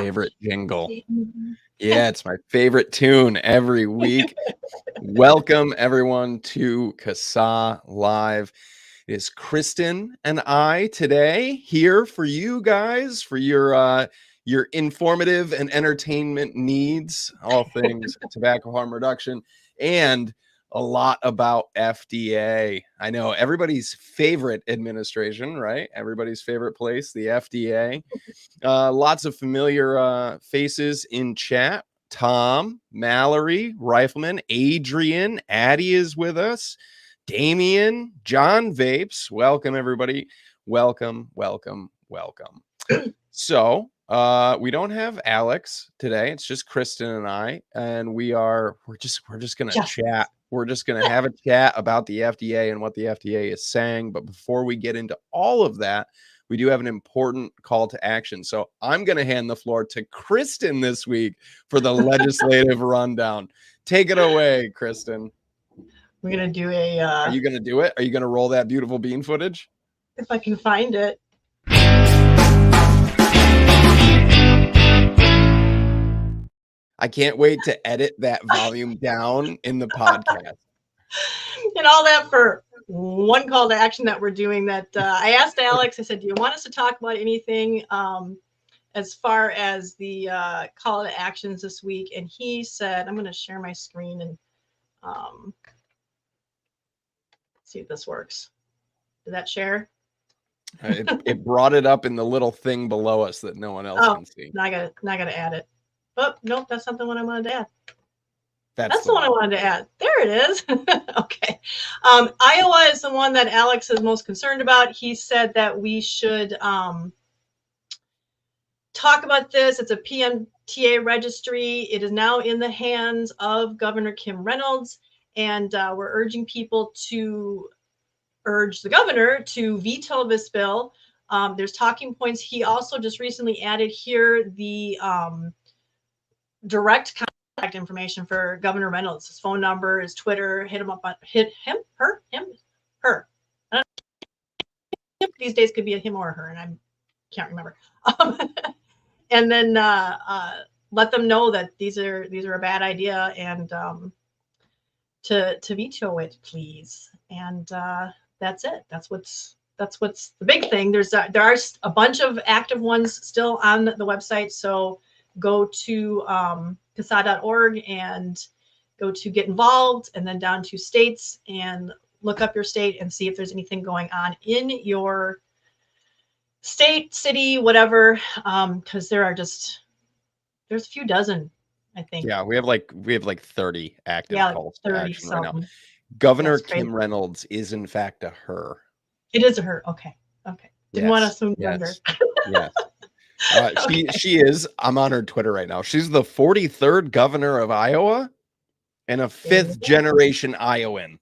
favorite jingle. Yeah, it's my favorite tune every week. Welcome everyone to CASAA Live. It is Kristin and I today here for you guys for your informative and entertainment needs, all things tobacco harm reduction, and a lot about FDA. I know everybody's favorite administration, right? Everybody's favorite place, the FDA. Lots of familiar faces in chat. Tom, Mallory, Rifleman, Adrian, Addie is with us. Damien, John Vapes. Welcome, everybody. Welcome, welcome, welcome. So we don't have Alex today. It's just Kristin and I, and we're just gonna chat. We're just gonna have a chat about the FDA and what the FDA is saying. But before we get into all of that, we do have an important call to action. So I'm gonna hand the floor to Kristin this week for the legislative rundown. Take it away, Kristin. We're gonna do a. Are you gonna do it? Are you gonna roll that beautiful bean footage? If I can find it. I can't wait to edit that volume down in the podcast. And all that for one call to action that we're doing. That I asked Alex. I said, "Do you want us to talk about anything as far as the call to actions this week?" And he said, "I'm going to share my screen and see if this works." Did that share? It brought it up in the little thing below us that no one else can see. Now I gotta add it. Oh, nope, that's not the one I wanted to add. That's the one I wanted to add. There it is. Okay. Iowa is the one that Alex is most concerned about. He said that we should talk about this. It's a PMTA registry. It is now in the hands of Governor Kim Reynolds, and we're urging people to urge the governor to veto this bill. There's talking points. He also just recently added here the direct contact information for Governor Reynolds. His phone number, his Twitter. Hit him up on her. I don't know. These days could be a him or a her, and I can't remember. And then let them know that these are a bad idea, and to veto it, please. And that's it. That's what's the big thing. There are a bunch of active ones still on the website. So go to CASAA.org and go to get involved, and then down to states and look up your state and see if there's anything going on in your state, city, whatever. Because there's a few dozen, I think. Yeah, we have like 30 active calls to action right now. Governor Kim Reynolds is in fact a her. It is a her. Okay. Didn't want to assume gender. Yes. She is. I'm on her Twitter right now. She's the 43rd governor of Iowa and a 5th generation Iowan.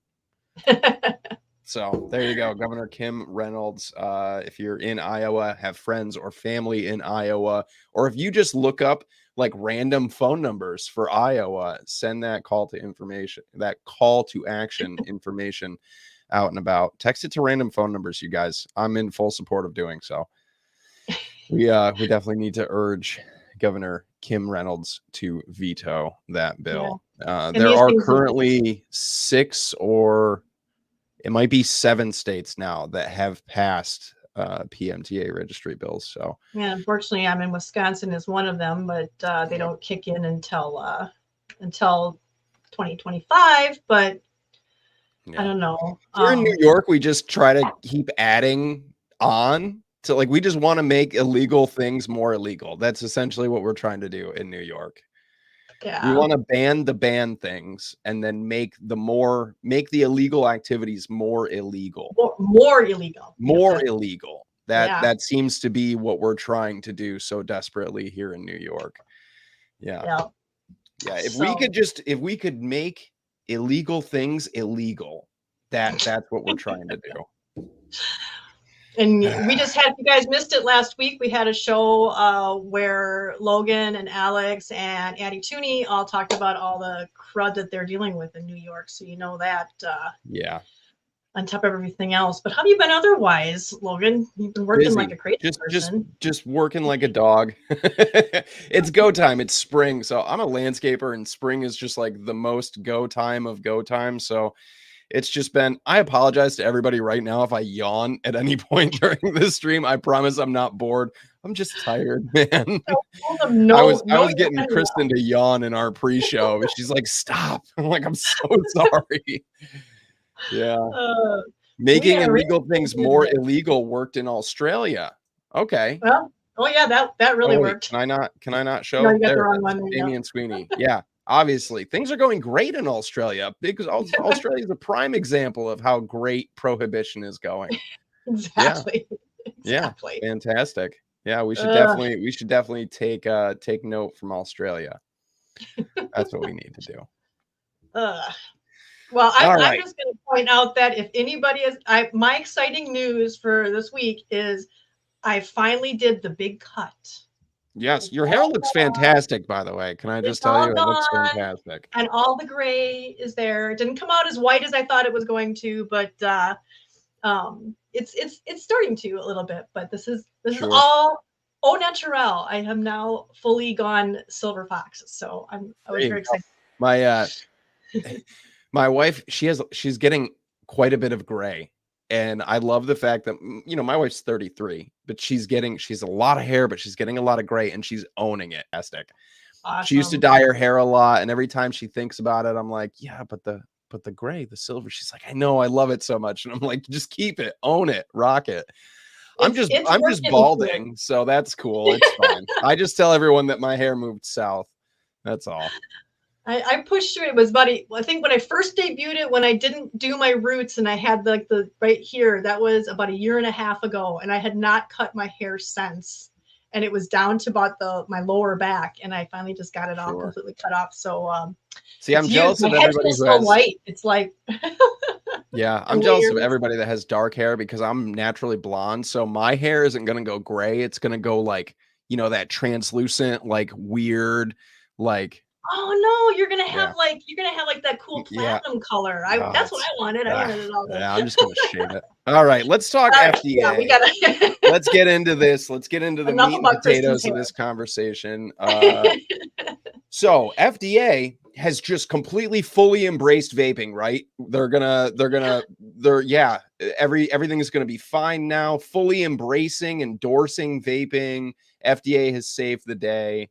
So there you go, Governor Kim Reynolds. If you're in Iowa, have friends or family in Iowa, or if you just look up like random phone numbers for Iowa, send that call to action information out and about. Text it to random phone numbers, you guys. I'm in full support of doing so. We definitely need to urge Governor Kim Reynolds to veto that bill. Yeah. There are currently 6 or it might be 7 states now that have passed PMTA registry bills. So yeah, unfortunately, I'm in Wisconsin is one of them, but they don't kick in until 2025. But yeah. I don't know. Here in New York, we just try to keep adding on. So like we just want to make illegal things more illegal. That's essentially what we're trying to do in New York. Yeah. We want to ban the banned things and then make the illegal activities more illegal. More illegal. More illegal. That seems to be what we're trying to do so desperately here in New York. Yeah. If we could make illegal things illegal, that's what we're trying to do. And we just had, if you guys missed it last week, we had a show where Logan and Alex and Addie Tooney all talked about all the crud that they're dealing with in New York. So you know that. on top of everything else. But how have you been otherwise, Logan? You've been working like a crazy person. Just working like a dog. It's go time. It's spring. So I'm a landscaper, and spring is just like the most go time of go time. So it's just been, I apologize to everybody right now if I yawn at any point during this stream. I promise I'm not bored. I'm just tired, man. I was getting Kristin to yawn in our pre-show. She's like, stop. I'm like, I'm so sorry. Yeah. Making illegal things more illegal worked in Australia. Okay. Well, oh yeah, that really worked. Can I not show? No, you got the wrong one. Amy and Sweeney. Yeah. Obviously, things are going great in Australia because Australia is a prime example of how great prohibition is going. Exactly. Yeah. Exactly. Yeah. Fantastic. Yeah, we should definitely take note from Australia. That's what we need to do. Well, I'm just going to point out that if anybody is, my exciting news for this week is I finally did the big cut. Yes, your hair looks fantastic, by the way. Can I just tell you, it looks fantastic. And all the gray is there. It didn't come out as white as I thought it was going to, but it's starting to a little bit. But this is all au naturel. I am now fully gone silver fox, so I was very excited. My wife, she's getting quite a bit of gray. And I love the fact that, you know, my wife's 33, but she's a lot of hair, but she's getting a lot of gray, and she's owning it. Fantastic. Awesome. She used to dye her hair a lot, and every time she thinks about it, I'm like, yeah, but the gray, the silver. She's like, I know, I love it so much. And I'm like, just keep it, own it, rock it. I'm just balding, so that's cool. It's fine. I just tell everyone that my hair moved south. That's all. I pushed through. It was about I think when I first debuted it, when I didn't do my roots and I had the right here, that was about 1.5 years ago, and I had not cut my hair since, and it was down to about my lower back, and I finally just got it all completely cut off. So see, I'm jealous of everybody who has white. It's like yeah, I'm jealous of everybody that has dark hair because I'm naturally blonde, so my hair isn't gonna go gray. It's gonna go like, you know, that translucent, like weird, like. Oh no, you're gonna have like that cool platinum color. That's what I wanted. I wanted it all. Yeah, I'm just gonna shave it. All right, let's talk FDA. Yeah, we gotta let's get into this. Let's get into the meat and potatoes of this conversation. So FDA has just completely fully embraced vaping, right? Everything is gonna be fine now. Fully embracing, endorsing vaping. FDA has saved the day.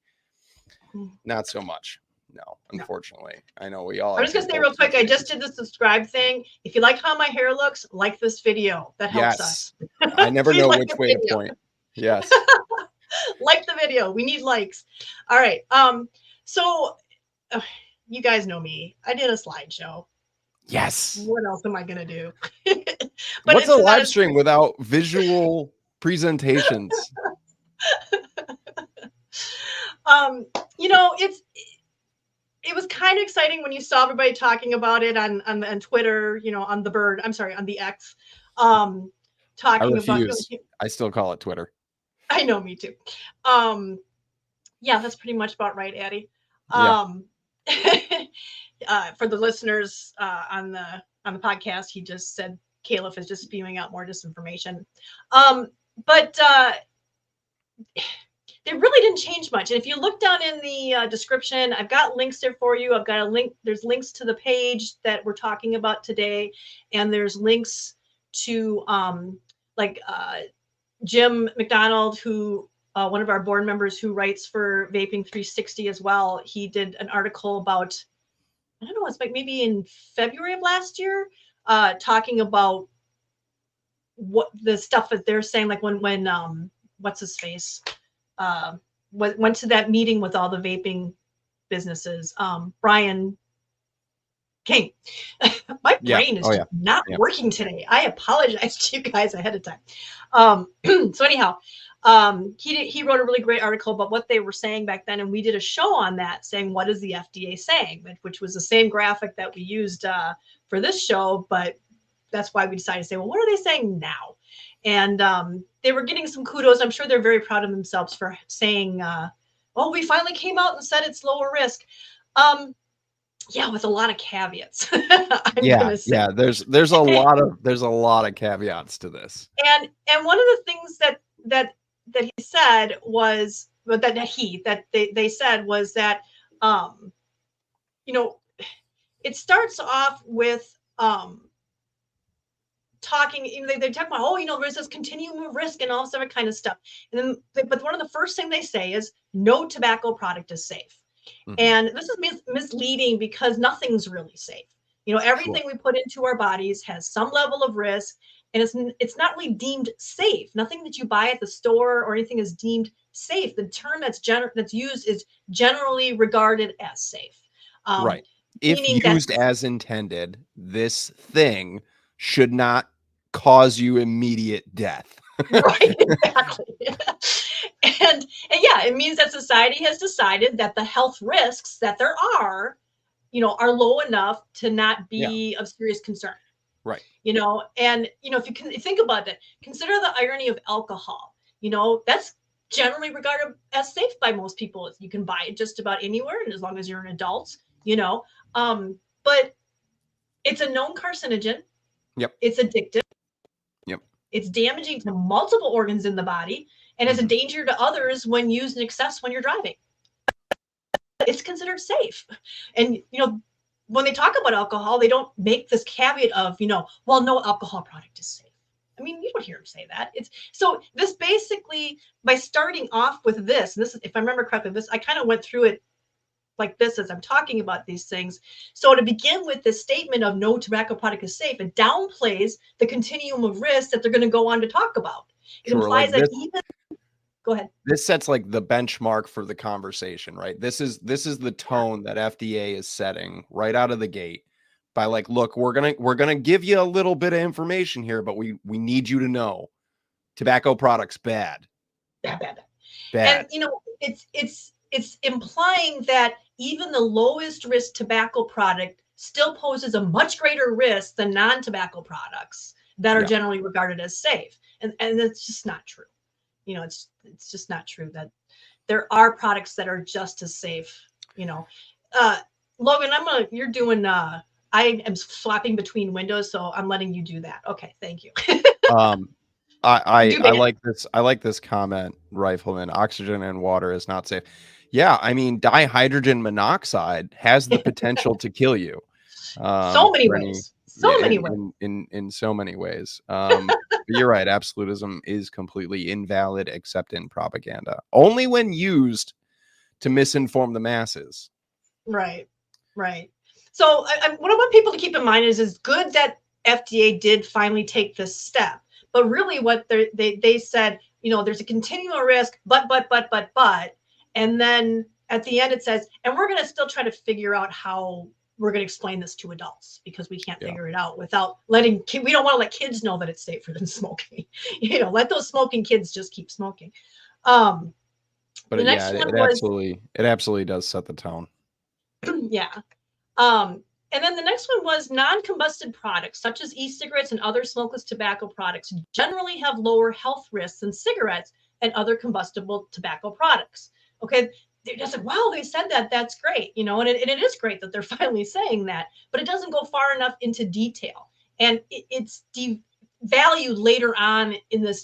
Not so much. No, unfortunately. I know we all. I'm just gonna say real quick, I just did the subscribe thing. If you like how my hair looks, like this video. That helps us. I never know which way to point. Yes. Like the video. We need likes. All right. So you guys know me. I did a slideshow. Yes. What else am I gonna do? But what's a live stream without visual presentations? You know, it was kind of exciting when you saw everybody talking about it on Twitter, you know, on the X, talking about. I still call it Twitter. I know, me too. Yeah, that's pretty much about right, Addie. For the listeners on the podcast, he just said Caliph is just spewing out more disinformation. But it really didn't change much. And if you look down in the description, I've got links there for you. I've got a link. There's links to the page that we're talking about today. And there's links to Jim McDonald, who one of our board members who writes for Vaping 360 as well. He did an article about, I don't know, it's like maybe in February of last year, talking about what the stuff that they're saying, like when what's his face? Went to that meeting with all the vaping businesses. Brian King. My brain is not working today. I apologize to you guys ahead of time. So anyhow, he wrote a really great article about what they were saying back then, and we did a show on that, saying what is the FDA saying, which was the same graphic that we used for this show, but that's why we decided to say, well, what are they saying now? And they were getting some kudos. I'm sure they're very proud of themselves for saying, oh, we finally came out and said it's lower risk. Yeah, with a lot of caveats. I'm Yeah, gonna say. yeah. There's a lot of caveats to this. And one of the things that he said was, but that they said was that, um, you know, it starts off with talking, they talk about, oh, there's this continuum of risk and all this other kind of stuff. And then, but one of the first thing they say is no tobacco product is safe. And this is misleading because nothing's really safe. Everything Sure. we put into our bodies has some level of risk, and it's not really deemed safe. Nothing that you buy at the store or anything is deemed safe. The term that's used is generally regarded as safe. Right. If Meaning that used as intended, this thing should not cause you immediate death. right, exactly. and yeah, it means that society has decided that the health risks that there are low enough to not Yeah. be of serious concern. Right. And if you can think about it, consider the irony of alcohol. That's generally regarded as safe by most people. You can buy it just about anywhere, and as long as you're an adult, but it's a known carcinogen. Yep. It's addictive. Yep. It's damaging to multiple organs in the body, and is a danger to others when used in excess when you're driving. It's considered safe. And when they talk about alcohol, they don't make this caveat of, well, no alcohol product is safe. I mean, you don't hear them say that. It's so this basically, by starting off with this, if I remember correctly, I kind of went through it like this as I'm talking about these things. So to begin with this statement of no tobacco product is safe, it downplays the continuum of risk that they're going to go on to talk about. It implies that even go ahead. This sets like the benchmark for the conversation, right? This is the tone that FDA is setting right out of the gate by like, look, we're gonna give you a little bit of information here, but we need you to know tobacco products bad. Bad. Bad. And it's implying that even the lowest risk tobacco product still poses a much greater risk than non-tobacco products that are generally regarded as safe. And it's just not true. It's just not true that there are products that are just as safe. Logan, you're doing I am swapping between windows, so I'm letting you do that. Okay, thank you. I like this comment, Rifleman. Oxygen and water is not safe. Yeah, I mean, dihydrogen monoxide has the potential to kill you. So many ways. In so many ways. You're right. Absolutism is completely invalid except in propaganda. Only when used to misinform the masses. Right. So what I want people to keep in mind is it's good that FDA did finally take this step. But really what they said, there's a continual risk, but. And then at the end it says, and we're going to still try to figure out how we're going to explain this to adults because we can't figure it out without we don't want to let kids know that it's safer than smoking. Let those smoking kids just keep smoking. But it absolutely does set the tone. Yeah. And then the next one was non-combusted products, such as e-cigarettes and other smokeless tobacco products, generally have lower health risks than cigarettes and other combustible tobacco products. Okay, they're just like, wow, they said that. That's great, and it is great that they're finally saying that, but it doesn't go far enough into detail, and it's devalued later on in this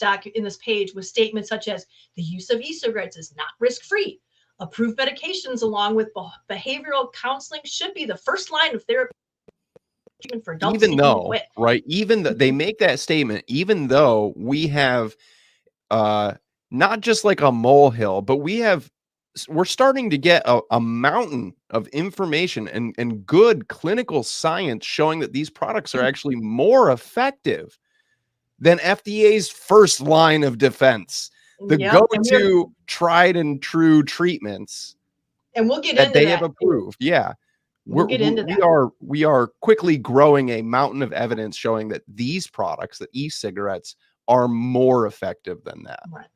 page with statements such as the use of e-cigarettes is not risk-free. Approved medications along with behavioral counseling should be the first line of therapy treatment for adults. Even though, right, they make that statement, even though we have not just like a molehill, but we're starting to get a mountain of information and good clinical science showing that these products are actually more effective than FDA's first line of defense. The go-to tried and true treatments, and we'll get that into they that have approved. Yeah, we are quickly growing a mountain of evidence showing that these products, the e-cigarettes, are more effective than that. Right.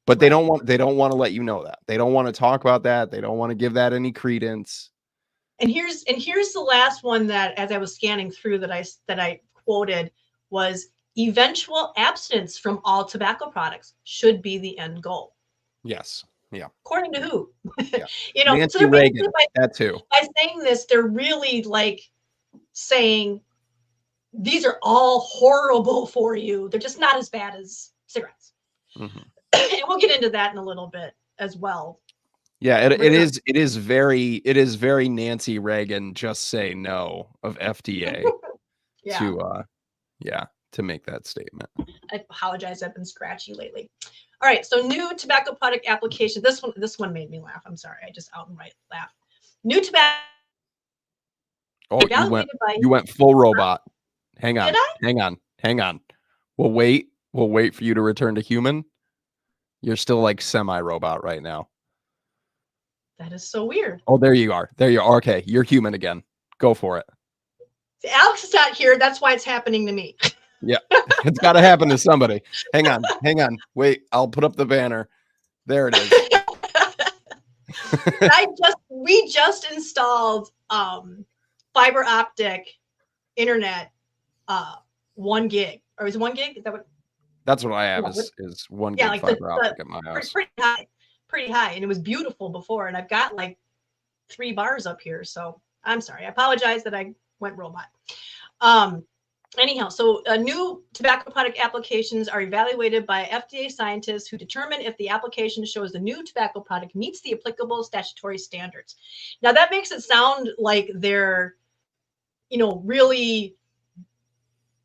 But they don't want to let you know that. They don't want to talk about that. They don't want to give that any credence. And here's the last one that, as I was scanning through, that I quoted was eventual abstinence from all tobacco products should be the end goal. Yes. Yeah. According to who? Yeah. You know, so Nancy they're Reagan, basically that too. by saying this, they're really like saying these are all horrible for you. They're just not as bad as cigarettes. Mm-hmm. And we'll get into that in a little bit as well. Yeah, it is very Nancy Reagan, just say no of FDA Yeah. to make that statement. I apologize. I've been scratchy lately. All right. So new tobacco product application. This one made me laugh. I'm sorry. I just outright laughed. New tobacco. Oh, you went full robot. Hang on. Hang on. We'll wait for you to return to human. You're still like semi-robot right now. That is so weird. Oh, there you are. There you are. Okay, you're human again. Go for it. See, Alex is not here. That's why it's happening to me. Yeah, it's got to happen to somebody. Hang on. Wait, I'll put up the banner. There it is. We just installed fiber optic internet, 1 gig, or is it 1 gig? Is that what? That's what I have is 1 gig like fiber optic at my house. Pretty high, and it was beautiful before, and I've got like 3 bars up here. So I'm sorry. I apologize that I went robot. Anyhow, so new tobacco product applications are evaluated by FDA scientists who determine if the application shows the new tobacco product meets the applicable statutory standards. Now that makes it sound like they're, really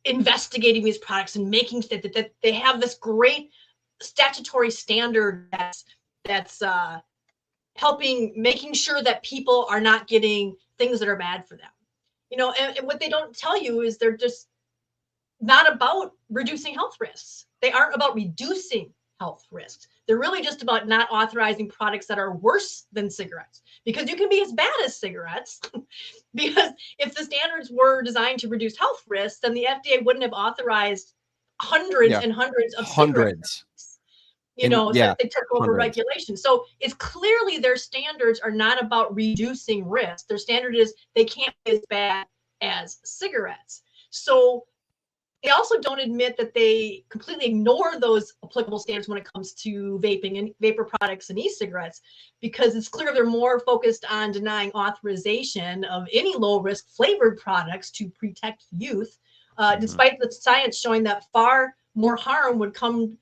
investigating these products and making that they have this great statutory standard that's making sure that people are not getting things that are bad for them. And what they don't tell you is they're just not about reducing health risks. They aren't about reducing health risks. They're really just about not authorizing products that are worse than cigarettes, because you can be as bad as cigarettes. Because if the standards were designed to reduce health risks, then the FDA wouldn't have authorized hundreds and hundreds of cigarettes. So they took over regulation. So it's clearly their standards are not about reducing risk. Their standard is they can't be as bad as cigarettes. So they also don't admit that they completely ignore those applicable standards when it comes to vaping and vapor products and e-cigarettes, because it's clear they're more focused on denying authorization of any low-risk flavored products to protect youth, despite the science showing that far more harm would come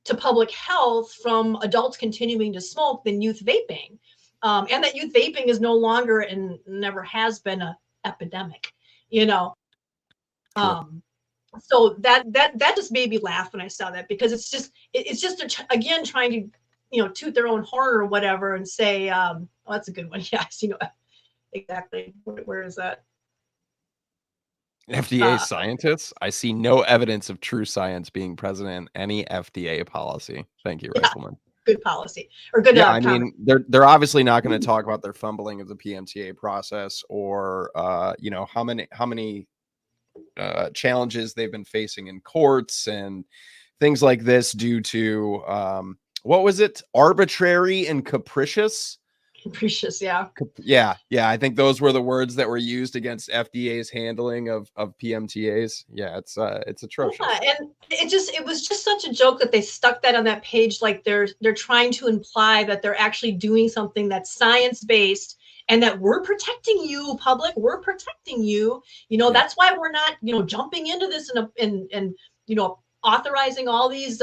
to public health from adults continuing to smoke than youth vaping, and that youth vaping is no longer and never has been an epidemic. So that just made me laugh when I saw that, because it's just again trying to toot their own horn or whatever and say, oh, that's a good one. Yes, exactly. Where is that? FDA scientists? I see no evidence of true science being present in any FDA policy. Thank you, Rifleman. Good policy or good. Yeah, I mean, they're obviously not going to talk about their fumbling of the PMTA process, or how many challenges they've been facing in courts and things like this due to what was it? Arbitrary and capricious. Yeah. I think those were the words that were used against FDA's handling of PMTAs. Yeah, it's atrocious. Yeah, and it was just such a joke that they stuck that on that page, like they're trying to imply that they're actually doing something that's science-based and that we're protecting you, public. We're protecting you. That's why we're not, jumping into this and authorizing all these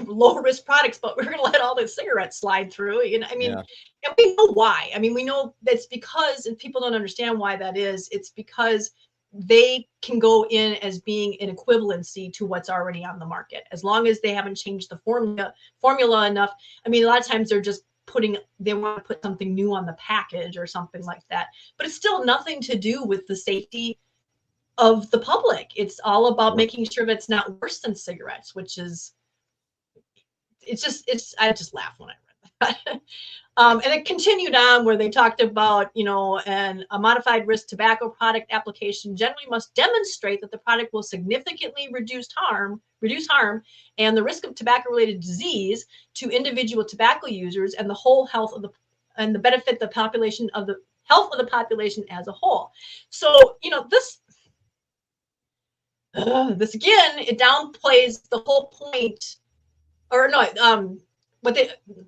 low risk products, but we're going to let all the cigarettes slide through. And we know why. We know that's because, and people don't understand why that is. It's because they can go in as being an equivalency to what's already on the market, as long as they haven't changed the formula enough. A lot of times they're just they want to put something new on the package or something like that, but it's still nothing to do with the safety of the public. It's all about making sure that it's not worse than cigarettes, which is, I just laugh when I read that. And it continued on where they talked about, and a modified risk tobacco product application generally must demonstrate that the product will significantly reduce harm and the risk of tobacco-related disease to individual tobacco users and the whole health and the benefit the population of the health of the population as a whole. So, this again, it downplays the whole point, or no,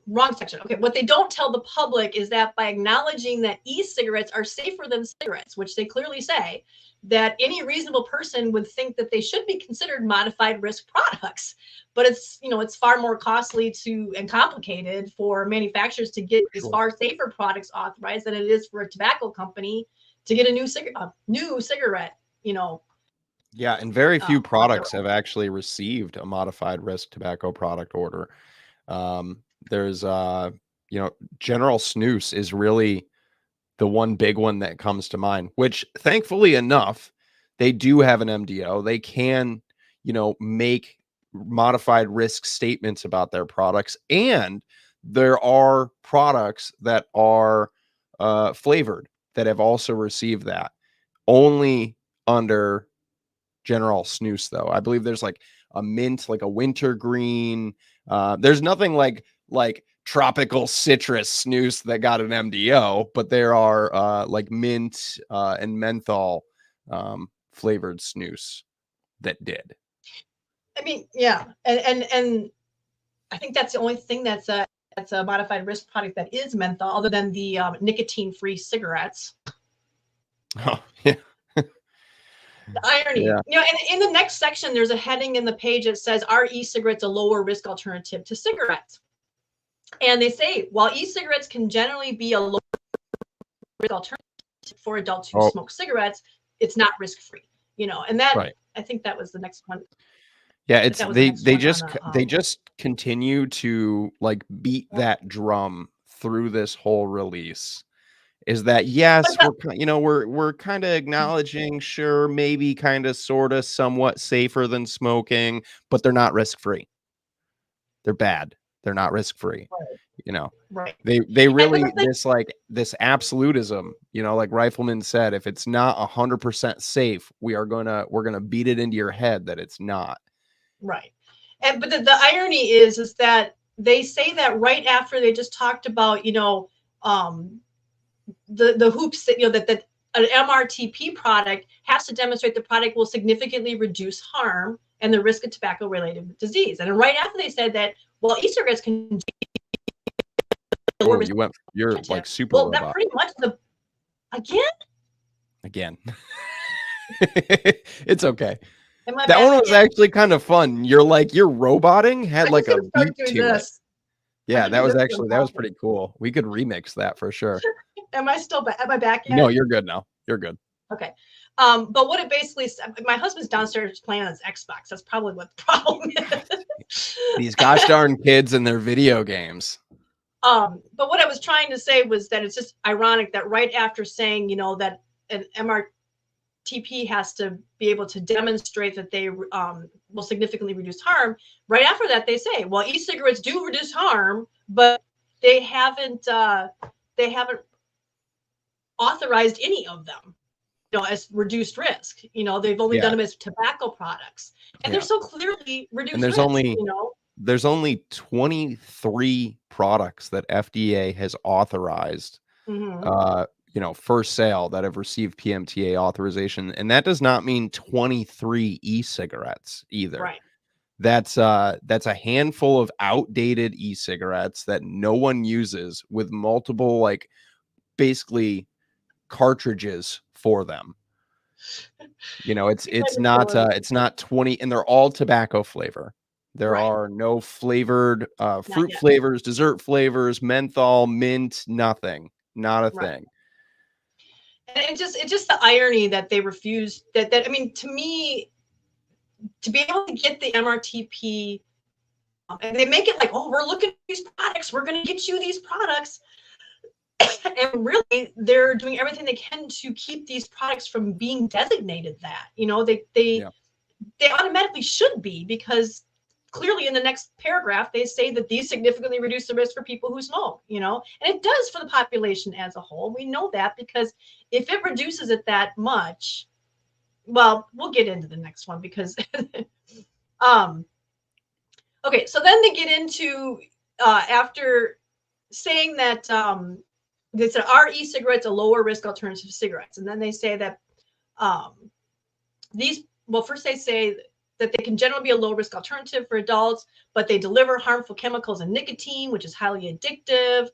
wrong section. Okay, what they don't tell the public is that by acknowledging that e-cigarettes are safer than cigarettes, which they clearly say, that any reasonable person would think that they should be considered modified risk products. But it's, you know, it's far more costly and complicated for manufacturers to get these far safer products authorized than it is for a tobacco company to get a new cigarette, you know. Yeah, and very few products have actually received a modified risk tobacco product order. There's you know, General Snus is really the one big one that comes to mind, which thankfully enough, they do have an MDO. They can, you know, make modified risk statements about their products, and there are products that are flavored that have also received that, only under General Snus, though. I believe there's like a mint, like a wintergreen. There's nothing like tropical citrus snus that got an MDO, but there are like mint and menthol flavored snus that did. I mean, yeah, and I think that's the only thing that's a modified risk product that is menthol, other than the nicotine-free cigarettes. Oh, yeah. The irony, you know, and in the next section, there's a heading in the page that says, "Are e-cigarettes a lower risk alternative to cigarettes?" And they say, while e-cigarettes can generally be a lower risk alternative for adults who smoke cigarettes, it's not risk-free, you know. And that, I think that was the next one. Yeah, it's they just continue to like beat that drum through this whole release. Is that yes, we're kind of acknowledging, sure, maybe kind of sort of somewhat safer than smoking, but they're not risk-free. They're bad. They're not risk-free. You know. They really this absolutism, you know, like Rifleman said, if it's not 100% safe, we're gonna beat it into your head that it's not. Right. And but the irony is that they say that right after they just talked about, you know, the hoops that, you know, that an MRTP product has to demonstrate the product will significantly reduce harm and the risk of tobacco-related disease. And right after they said that, well, e-cigarettes can. Oh, you're like super. Well, that pretty much again. It's okay. That one was actually kind of fun. You're roboting had like a beat to it. Yeah, that was pretty cool. We could remix that for sure. Am I still back? Am I back yet? No, you're good now. You're good. Okay. But what it basically, my husband's downstairs playing on his Xbox. That's probably what the problem is. These gosh darn kids and their video games. But what I was trying to say was that it's just ironic that right after saying, you know, that an MRTP has to be able to demonstrate that they will significantly reduce harm, right after that they say, well, e-cigarettes do reduce harm, but they haven't authorized any of them, you know, as reduced risk. You know, they've only done them as tobacco products, and they're so clearly reduced. And there's risk, there's only 23 products that FDA has authorized, you know, for sale that have received PMTA authorization, and that does not mean 23 e-cigarettes either. Right. That's a handful of outdated e-cigarettes that no one uses, with multiple, like, basically cartridges for them. You know, it's not 20, and they're all tobacco flavor. There are no flavored fruit flavors, dessert flavors, menthol, mint, nothing. Not a thing. And it's just the irony that they refuse that I mean, to me, to be able to get the MRTP, and they make it like, oh, we're looking at these products, we're going to get you these products. And really, they're doing everything they can to keep these products from being designated that. You know, they automatically should be, because clearly in the next paragraph they say that these significantly reduce the risk for people who smoke, you know, and it does for the population as a whole. We know that, because if it reduces it that much, well, we'll get into the next one, because okay, so then they get into after saying that they said, are e-cigarettes a lower risk alternative to cigarettes? And then they say that these, well, first they say that they can generally be a low-risk alternative for adults, but they deliver harmful chemicals and nicotine, which is highly addictive,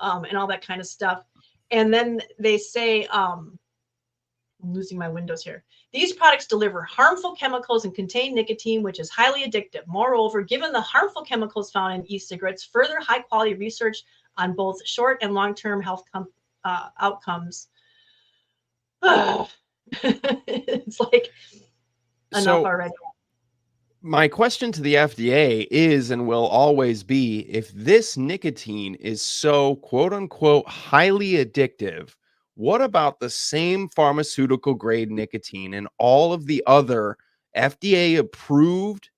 and all that kind of stuff. And then they say, I'm losing my windows here. These products deliver harmful chemicals and contain nicotine, which is highly addictive. Moreover, given the harmful chemicals found in e-cigarettes, further high-quality research on both short and long-term health outcomes. It's like enough already. My question to the FDA is and will always be, if this nicotine is so quote unquote highly addictive, what about the same pharmaceutical grade nicotine and all of the other FDA approved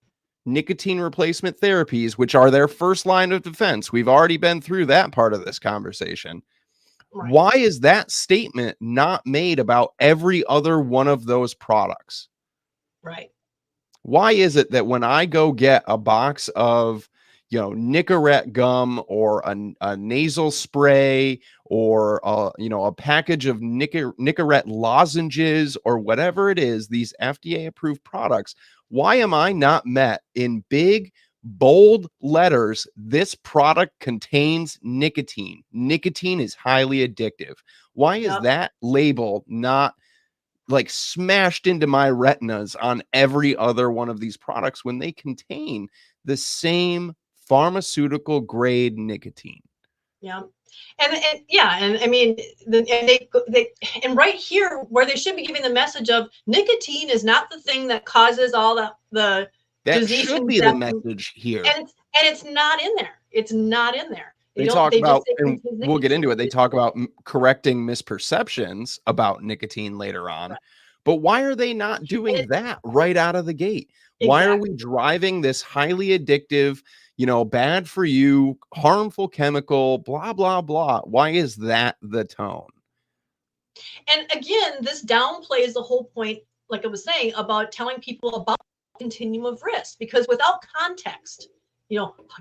nicotine replacement therapies, which are their first line of defense? We've already been through that part of this conversation. Right. Why is that statement not made about every other one of those products? Right. Why is it that when I go get a box of, Nicorette gum or a nasal spray or, a package of Nicorette lozenges or whatever it is, these FDA approved products, why am I not met in big, bold letters? This product contains nicotine. Nicotine is highly addictive. Why is that label not like smashed into my retinas on every other one of these products when they contain the same pharmaceutical grade nicotine? Yeah. And I mean, and right here where they should be giving the message of nicotine is not the thing that causes all the that disease should be the message here. And it's not in there. It's not in there. They talk about, and we'll get into it, they talk about correcting misperceptions about nicotine later on. Right. But why are they not doing that right out of the gate? Exactly. Why are we driving this highly addictive, bad for you, harmful chemical, blah, blah, blah? Why is that the tone? And again, this downplays the whole point, like I was saying, about telling people about the continuum of risk, because without context,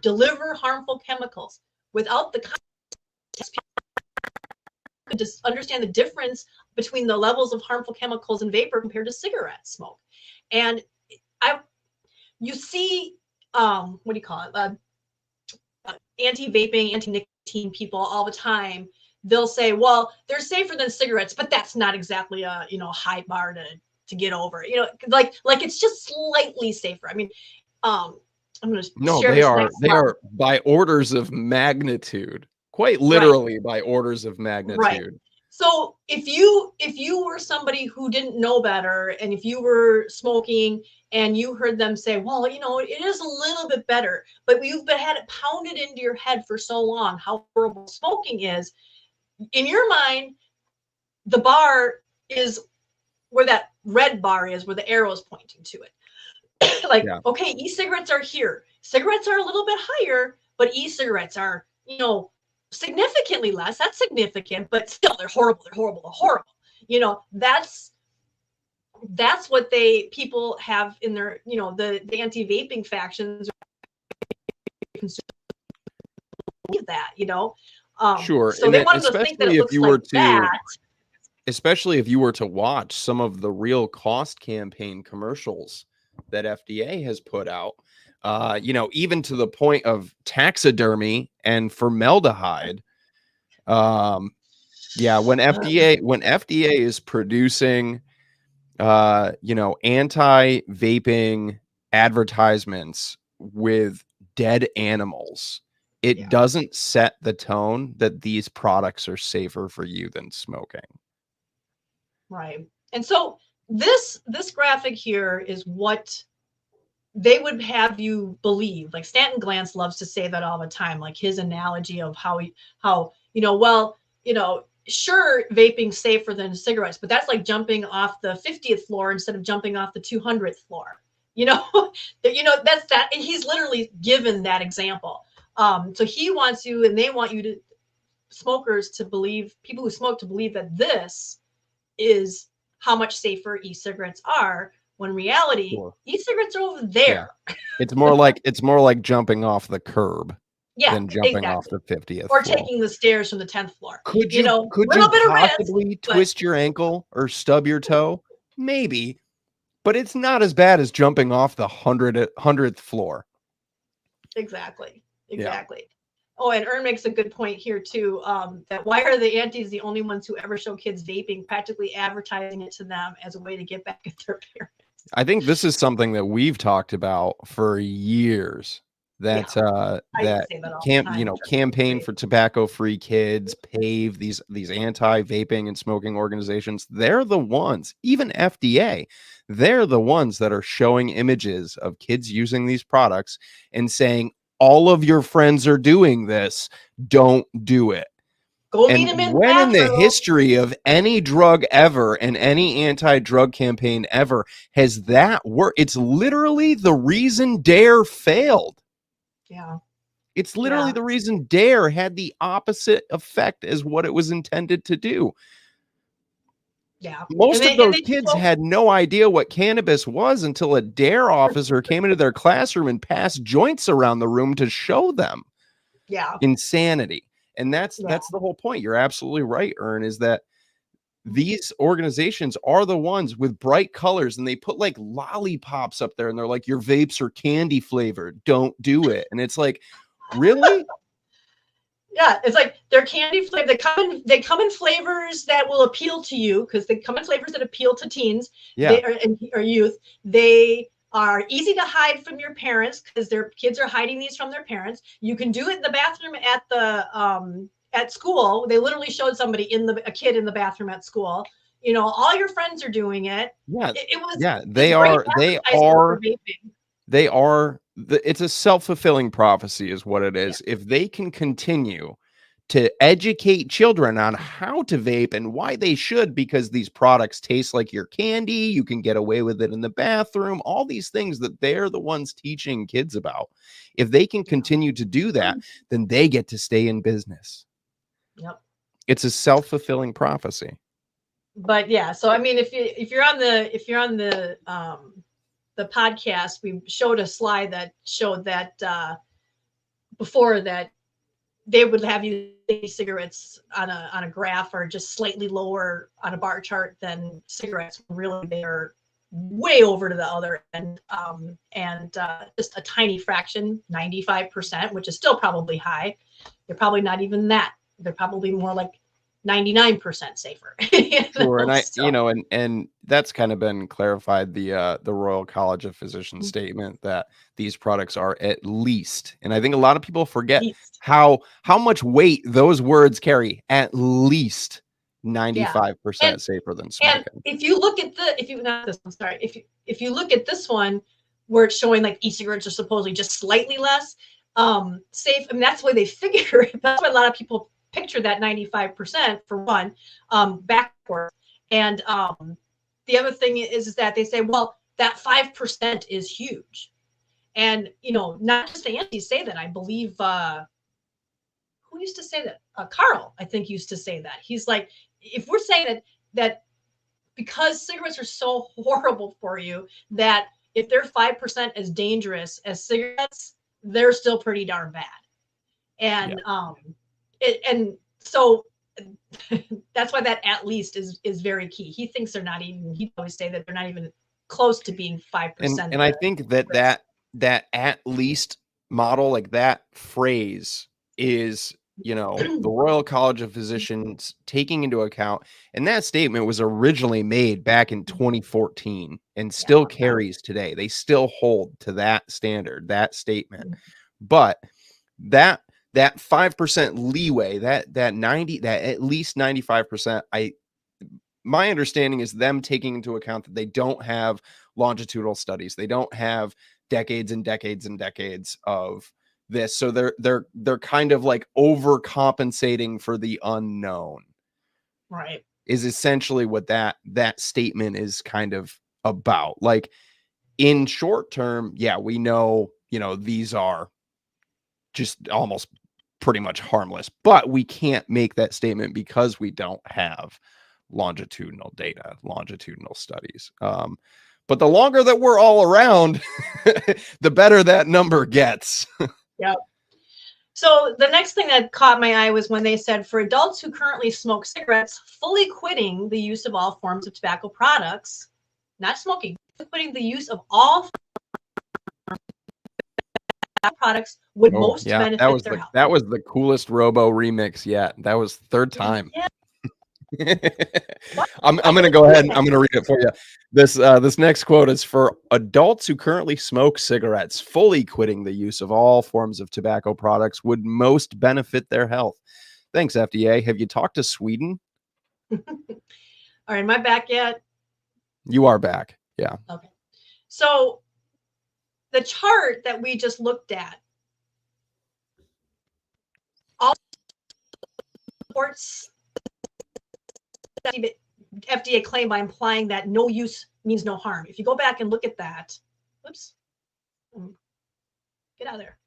deliver harmful chemicals. Without the context, people could just understand the difference between the levels of harmful chemicals in vapor compared to cigarette smoke. And you see, what do you call it? Anti-vaping, anti-nicotine people all the time. They'll say, well, they're safer than cigarettes, but that's not exactly a high bar to get over. Like it's just slightly safer. I mean, I'm going to share this. They are by orders of magnitude, quite literally by orders of magnitude. Right. So if you were somebody who didn't know better, and if you were smoking and you heard them say, well, it is a little bit better, but you've had it pounded into your head for so long how horrible smoking is, in your mind, the bar is where that red bar is, where the arrow is pointing to it. Okay, e-cigarettes are here. Cigarettes are a little bit higher, but e-cigarettes are, significantly less. That's significant, but still they're horrible. They're horrible. They're horrible. That's what people have in their, the anti-vaping factions. That, sure. So they wanted to think that it looks like that. Especially if you were to watch some of the real cost campaign commercials that FDA has put out, even to the point of taxidermy and formaldehyde. When FDA is producing, anti-vaping advertisements with dead animals, it doesn't set the tone that these products are safer for you than smoking. Right. And so this graphic here is what they would have you believe. Like Stanton Glantz loves to say that all the time, like his analogy of how sure, vaping's safer than cigarettes, but that's like jumping off the 50th floor instead of jumping off the 200th floor. That's that. And he's literally given that example. So he wants you, and they want you people who smoke to believe that this is how much safer e-cigarettes are, when reality, e-cigarettes are over there. Yeah. It's more like jumping off the curb than jumping off the 50th or floor. Taking the stairs from the 10th floor. Could you possibly twist your ankle or stub your toe? Maybe. but it's not as bad as jumping off the 100th floor. Exactly. Yeah. Oh, and Ern makes a good point here too, that why are the aunties the only ones who ever show kids vaping, practically advertising it to them as a way to get back at their parents? I think this is something that we've talked about for years. That that campaign for tobacco-free kids, PAVE, these anti-vaping and smoking organizations, they're the ones, even FDA, they're the ones that are showing images of kids using these products and saying, all of your friends are doing this, don't do it. Go meet him in the when in the bathroom. history of any drug ever and any anti-drug campaign ever has that worked? It's literally the reason DARE failed. Yeah. It's literally the reason DARE had the opposite effect as what it was intended to do. Yeah. Most of those kids had no idea what cannabis was until a DARE officer came into their classroom and passed joints around the room to show them. Yeah. Insanity. And that's the whole point. You're absolutely right, Ern, is that these organizations are the ones with bright colors, and they put like lollipops up there and they're like, your vapes are candy flavored, don't do it. And it's like, really? Yeah, it's like they're candy flavored. They come in flavors that will appeal to you, because they come in flavors that appeal to teens. Yeah. Or youth. They are easy to hide from your parents because their kids are hiding these from their parents. You can do it in the bathroom at school. They literally showed somebody a kid in the bathroom at school. You know, all your friends are doing it. Yeah. It's a self-fulfilling prophecy is what it is. Yeah. If they can continue to educate children on how to vape and why they should, because these products taste like your candy, you can get away with it in the bathroom, all these things that they're the ones teaching kids about. If they can continue to do that, then they get to stay in business. Yep. It's a self-fulfilling prophecy. But yeah, so I mean, if you're on the podcast, we showed a slide that showed that before that they would have you see cigarettes on a graph or just slightly lower on a bar chart than cigarettes. Really, they're way over to the other end, and just a tiny fraction, 95%, which is still probably high. They're probably not even that. They're probably more like 99% safer. Sure. And and that's kind of been clarified, the Royal College of Physicians statement that these products are at least, and I think a lot of people forget how much weight those words carry, at least 95% safer than smoking. And if you look at if you look at this one where it's showing like e-cigarettes are supposedly just slightly less safe, I mean, that's the way they figure it. That's why a lot of people picture that 95% for one, backwards. And the other thing is that they say, well, that 5% is huge. And, you know, not just the antis say that. I believe, who used to say that? Carl, I think, used to say that. He's like, if we're saying that because cigarettes are so horrible for you, that if they're 5% as dangerous as cigarettes, they're still pretty darn bad. And, and so that's why that at least is very key. He thinks they're not even, he'd always say that they're not even close to being 5%. And I think that at least model, like that phrase, is, you know, the Royal College of Physicians taking into account, and that statement was originally made back in 2014 and still carries today. They still hold to that standard, that statement. But that 5% leeway, that at least 95%, my understanding is them taking into account that they don't have longitudinal studies. They don't have decades and decades and decades of this. So they're kind of like overcompensating for the unknown. Right. Is essentially what that statement is kind of about. Like, in short term, yeah, we know, you know, these are just almost pretty much harmless, but we can't make that statement because we don't have longitudinal data, longitudinal studies. But the longer that we're all around, the better that number gets. Yep. So the next thing that caught my eye was when they said, for adults who currently smoke cigarettes, fully quitting the use of all forms of tobacco products, not smoking, quitting the use of all products would most benefit their health. That was the coolest Robo remix yet. That was third time. Yeah. I'm going to go ahead and I'm going to read it for you. This next quote is for adults who currently smoke cigarettes. Fully quitting the use of all forms of tobacco products would most benefit their health. Thanks, FDA. Have you talked to Sweden? All right, am I back yet? You are back. Yeah. Okay. So the chart that we just looked at all supports FDA claim by implying that no use means no harm. If you go back and look at that, whoops, get out of there.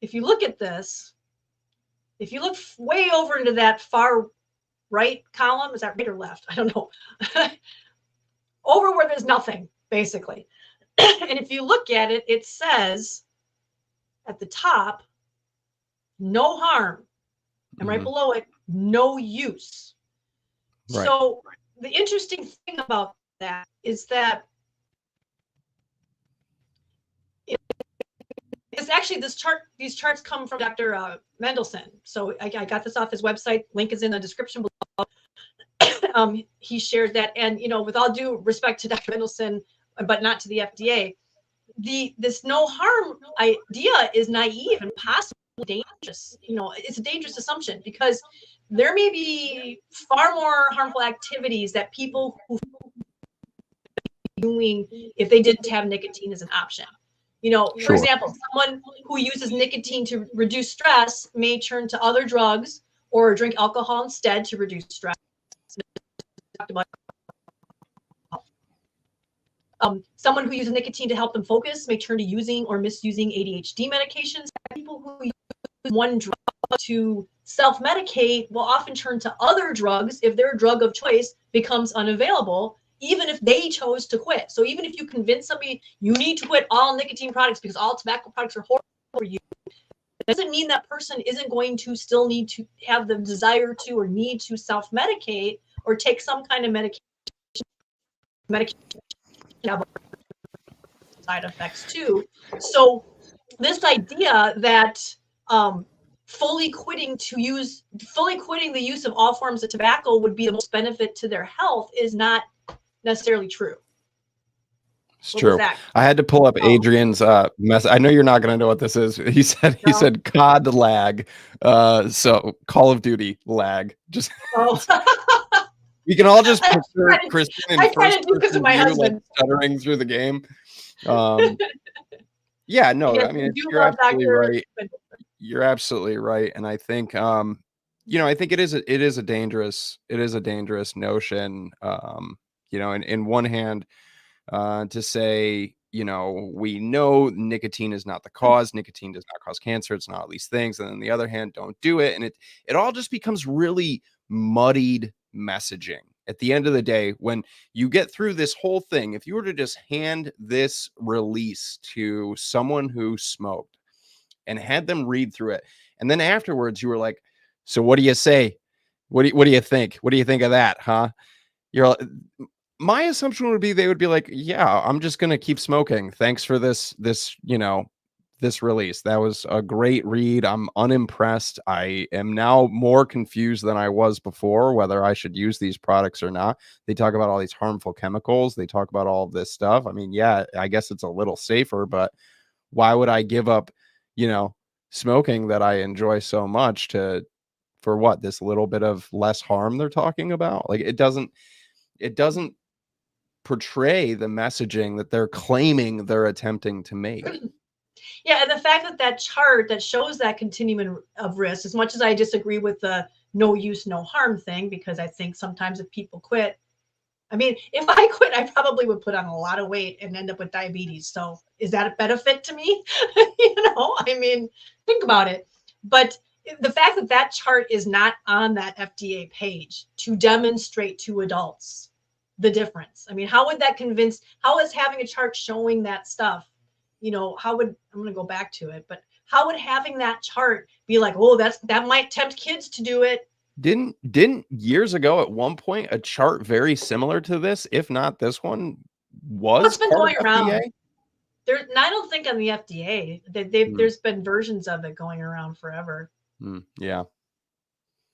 If you look at this, if you look way over into that far right column, is that right or left? I don't know. Over where there's nothing, basically. And if you look at it, it says at the top, no harm. And right below it, no use. Right. So the interesting thing about that is that it's actually these charts come from Dr. Mendelsohn. So I got this off his website. Link is in the description below. He shared that. And, you know, with all due respect to Dr. Mendelsohn, but not to the FDA, this no harm idea is naive and possibly dangerous. You know, it's a dangerous assumption because there may be far more harmful activities that people who are doing if they didn't have nicotine as an option. You know, for example, someone who uses nicotine to reduce stress may turn to other drugs or drink alcohol instead to reduce stress. Someone who uses nicotine to help them focus may turn to using or misusing ADHD medications. People who use one drug to self-medicate will often turn to other drugs if their drug of choice becomes unavailable, even if they chose to quit. So even if you convince somebody you need to quit all nicotine products because all tobacco products are horrible for you, it doesn't mean that person isn't going to still need to have the desire to or need to self-medicate or take some kind of medication side effects too. So this idea that fully quitting the use of all forms of tobacco would be the most benefit to their health is not necessarily true. It's true. I had to pull up Adrian's message. I know you're not going to know what this is. He said COD lag. So Call of Duty lag. Just we can all just picture Kristin in first person view, like stuttering through the game. Yeah, no, I mean, you're absolutely right. You're absolutely right. And I think, you know, I think it is a dangerous notion, you know, in one hand, to say, you know, we know nicotine is not the cause. Nicotine does not cause cancer. It's not all these things. And on the other hand, don't do it. And it all just becomes really muddied messaging. At the end of the day, when you get through this whole thing, if you were to just hand this release to someone who smoked and had them read through it, and then afterwards you were like, so what do you say? What do you think? What do you think of that? Huh? My assumption would be they would be like, yeah, I'm just going to keep smoking. Thanks for this, you know, this release. That was a great read. I'm unimpressed. I am now more confused than I was before, whether I should use these products or not. They talk about all these harmful chemicals. They talk about all of this stuff. I mean, yeah, I guess it's a little safer, but why would I give up, you know, smoking that I enjoy so much for what, this little bit of less harm they're talking about? Like, it doesn't portray the messaging that they're claiming they're attempting to make. Yeah, and the fact that chart that shows that continuum of risk, as much as I disagree with the no use, no harm thing, because I think sometimes if people quit, I mean, if I quit, I probably would put on a lot of weight and end up with diabetes. So is that a benefit to me? You know, I mean, think about it. But the fact that chart is not on that FDA page to demonstrate to adults the difference. I mean, how would that convince, how is having a chart showing that stuff, you know, I'm going to go back to it, but how would having that chart be like, oh, that might tempt kids to do it? Didn't years ago at one point a chart very similar to this, if not this one, was been part going of around? FDA? I don't think on the FDA. There's been versions of it going around forever. Yeah.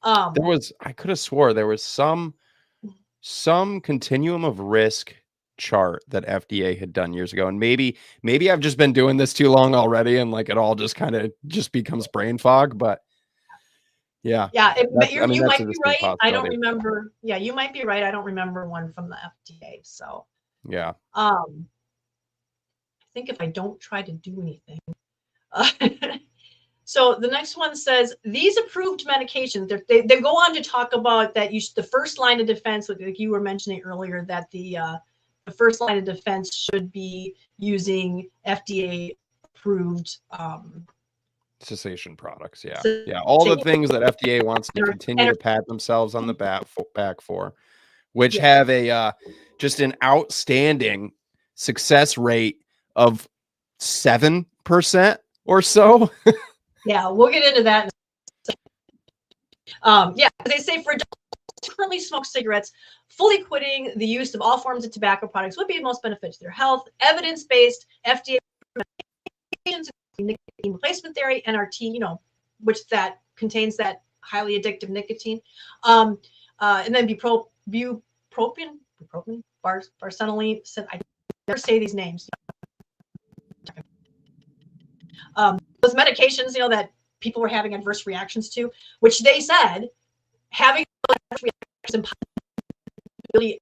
I could have swore there was some continuum of risk chart that FDA had done years ago. And maybe I've just been doing this too long already and like it all just kind of just becomes brain fog. But yeah. Yeah, you that's might be right. I don't remember. Yeah, you might be right. I don't remember one from the FDA. So yeah. I think if I don't try to do anything. So the next one says these approved medications. They go on to talk about that the first line of defense, like you were mentioning earlier, that the first line of defense should be using FDA-approved cessation products. Yeah. All the things that FDA wants to continue to pat themselves on the back for, which have a just an outstanding success rate of 7% or so. Yeah, we'll get into that. Yeah, they say for adults who currently smoke cigarettes, fully quitting the use of all forms of tobacco products would be most beneficial to their health. Evidence-based FDA medications, nicotine replacement therapy, NRT, which that contains that highly addictive nicotine, and then bupropion, barcenilene. I never say these names. Those medications, that people were having adverse reactions to, which they said having adverse reactions and possibility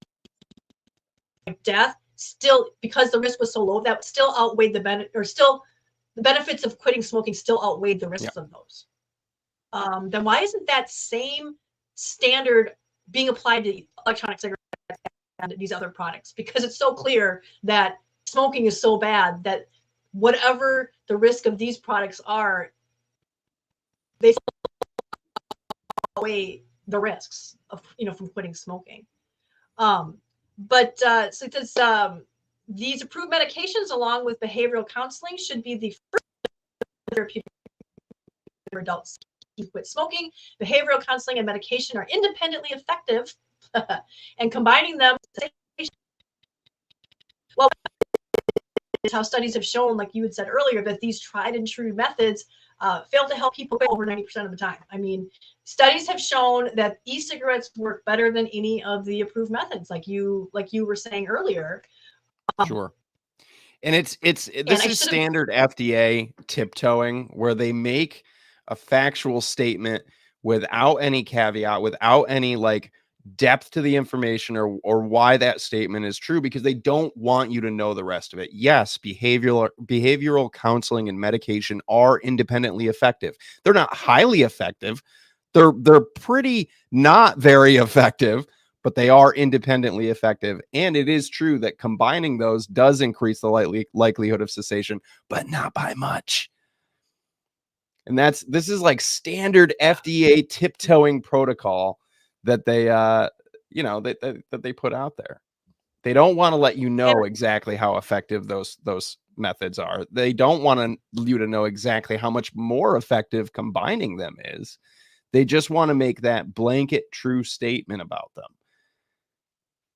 of death still, because the risk was so low, that still outweighed the benefits of quitting smoking still outweighed the risks of those. Then why isn't that same standard being applied to electronic cigarettes and these other products? Because it's so clear that smoking is so bad that whatever the risk of these products are, they outweigh the risks of from quitting smoking. So it says these approved medications, along with behavioral counseling, should be the first therapeutic for adults to quit smoking. Behavioral counseling and medication are independently effective, and combining them, well, is how studies have shown, like you had said earlier, that these tried and true methods fail to help people quit over 90% of the time. I mean, studies have shown that e-cigarettes work better than any of the approved methods, like you were saying earlier. Sure. And this is standard FDA tiptoeing, where they make a factual statement without any caveat, without any like depth to the information or why that statement is true, because they don't want you to know the rest of it. Yes, behavioral counseling and medication are independently effective. They're not highly effective. They're pretty not very effective, but they are independently effective. And it is true that combining those does increase the likelihood of cessation, but not by much. And this is like standard FDA tiptoeing protocol that they that they put out there. They don't want to let you know exactly how effective those methods are. They don't want you to know exactly how much more effective combining them is. They just want to make that blanket true statement about them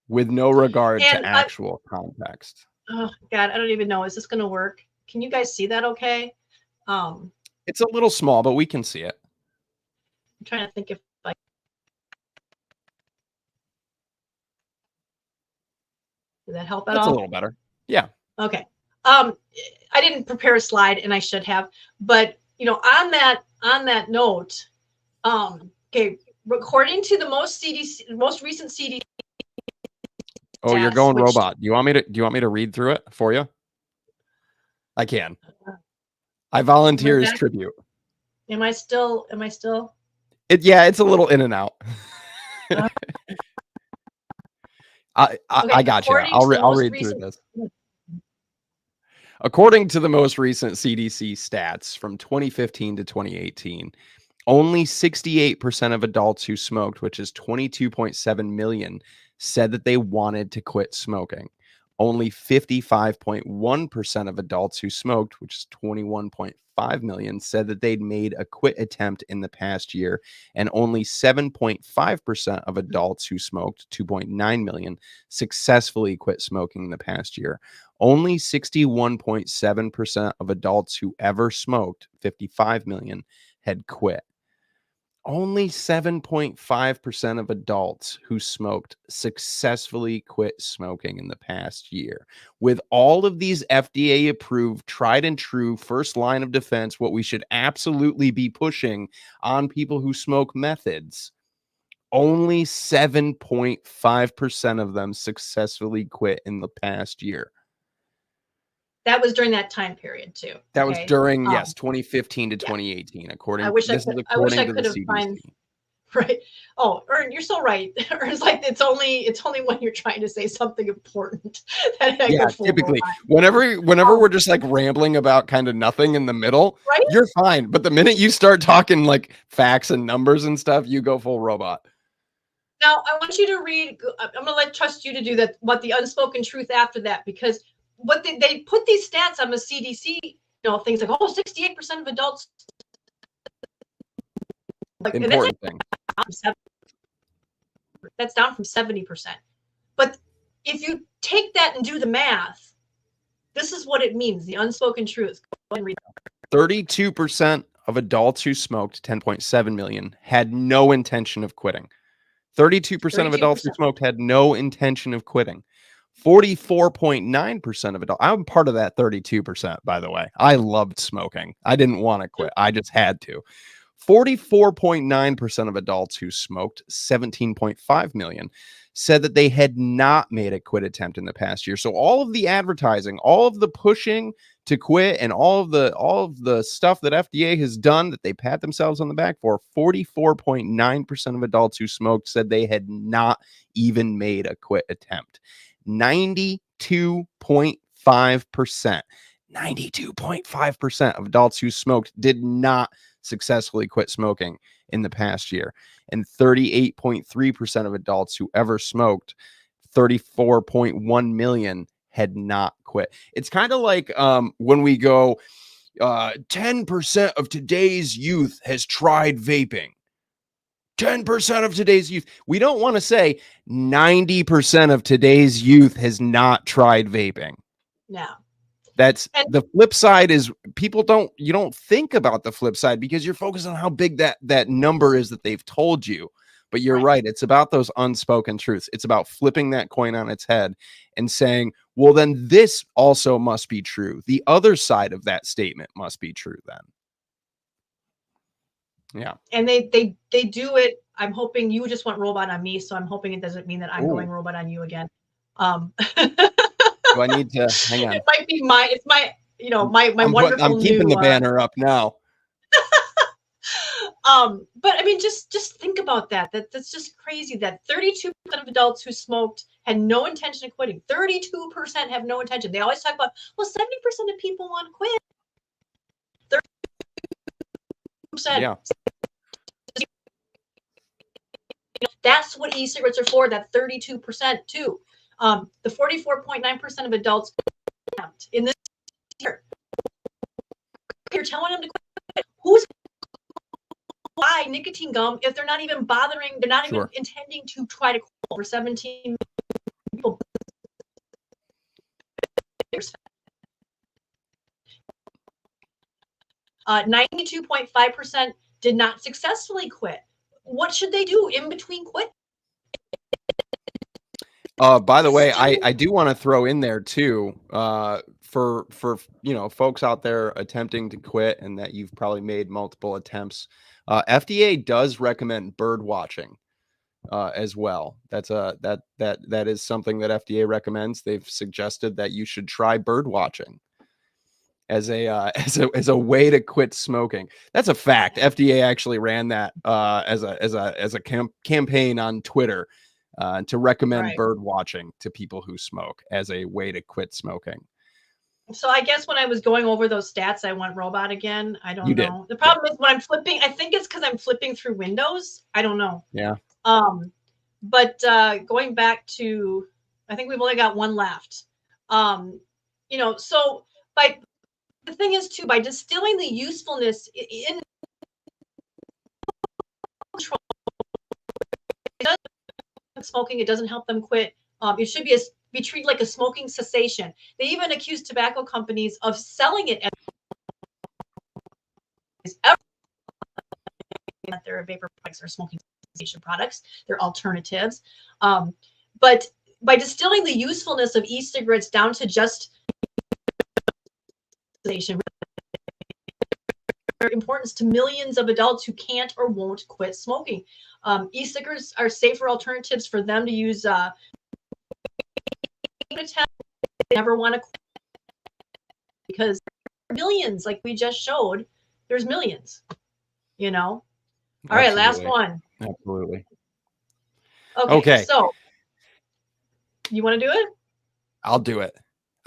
with no regard to actual context. Oh God, I don't even know. Is this going to work? Can you guys see that okay? It's a little small, but we can see it. I'm trying to think if I... Did that help at all? That's a little better. Yeah. Okay. I didn't prepare a slide, and I should have. But on that note, okay, according to the most recent CDC. Oh, you're going robot. Do you want me to read through it for you? I can. I volunteer as tribute. Am I still? Yeah, it's a little in and out. I got you. I'll read through this. According to the most recent CDC stats from 2015 to 2018, only 68% of adults who smoked, which is 22.7 million, said that they wanted to quit smoking. Only 55.1% of adults who smoked, which is 21.5 million, said that they'd made a quit attempt in the past year. And only 7.5% of adults who smoked, 2.9 million, successfully quit smoking in the past year. Only 61.7% of adults who ever smoked, 55 million, had quit. Only 7.5% of adults who smoked successfully quit smoking in the past year. With all of these FDA approved, tried and true first line of defense, what we should absolutely be pushing on people who smoke methods, only 7.5% of them successfully quit in the past year. That was during that time period too. That was during, yes, 2015 to yeah. 2018, I according wish this I is could, according to the have CDC. find, right. Oh, Ern, you're so right. Ern's like, it's only when you're trying to say something important that I Yeah, go full typically, robot. whenever we're just like rambling about kind of nothing in the middle, Right? you're fine. But the minute you start talking like facts and numbers and stuff, you go full robot. Now, I want you to read, I'm going to trust you to do that, what the unspoken truth after that, because what they put these stats on the CDC, things like, 68% of adults. Like, important thing. That's down from 70%. But if you take that and do the math, this is what it means, the unspoken truth. 32% of adults who smoked, 10.7 million, had no intention of quitting. 32% of adults who smoked had no intention of quitting. 44.9% of adults. I'm part of that 32%, by the way. I loved smoking. I didn't want to quit. I just had to. 44.9% of adults who smoked, 17.5 million, said that they had not made a quit attempt in the past year. So all of the advertising, all of the pushing to quit, and all of the stuff that FDA has done that they pat themselves on the back for, 44.9% of adults who smoked said they had not even made a quit attempt. 92.5% of adults who smoked did not successfully quit smoking in the past year. And 38.3% of adults who ever smoked, 34.1 million, had not quit. It's kind of like when we go, 10% of today's youth has tried vaping. 10% of today's youth. We don't want to say 90% of today's youth has not tried vaping. No. That's the flip side. Is you don't think about the flip side because you're focused on how big that number is that they've told you. But you're right. It's about those unspoken truths. It's about flipping that coin on its head and saying, well, then this also must be true. The other side of that statement must be true then. Yeah. And they do it. I'm hoping you just went robot on me, so I'm hoping it doesn't mean that I'm going robot on you again. Do I need to hang on? It might be my wonderful I'm keeping the banner up now. But I mean, just think about that. That's just crazy that 32% of adults who smoked had no intention of quitting. 32% have no intention. They always talk about, well, 70% of people want to quit. 30%. Yeah. That's what e-cigarettes are for, that 32% too. The 44.9% of adults in this year, you're telling them to quit. Who's buy nicotine gum if they're not even bothering, they're not even intending to try to quit? For 17 people. 92.5% did not successfully quit. What should they do in between quit? By the way, I do want to throw in there too, for folks out there attempting to quit and that you've probably made multiple attempts. FDA does recommend bird watching as well. That's that is something that FDA recommends. They've suggested that you should try bird watching as a way to quit smoking. That's a fact. FDA actually ran that as a campaign on Twitter to recommend bird watching to people who smoke as a way to quit smoking. So I guess when I was going over those stats, I went robot again. I don't know. Did. The problem is when I'm flipping, I think it's because I'm flipping through windows. I don't know. Yeah. But going back to, I think we've only got one left. You know, so the thing is too, by distilling the usefulness in control, smoking, it doesn't help them quit. It should be treated like a smoking cessation. They even accuse tobacco companies of selling it as that they're vapor products or smoking cessation products. They're alternatives. But by distilling the usefulness of e-cigarettes down to just cessation, importance to millions of adults who can't or won't quit smoking. E-cigarettes are safer alternatives for them to use. They never want to quit because millions, like we just showed, there's millions. You know. All right, last one. Absolutely. Okay. So you want to do it? I'll do it.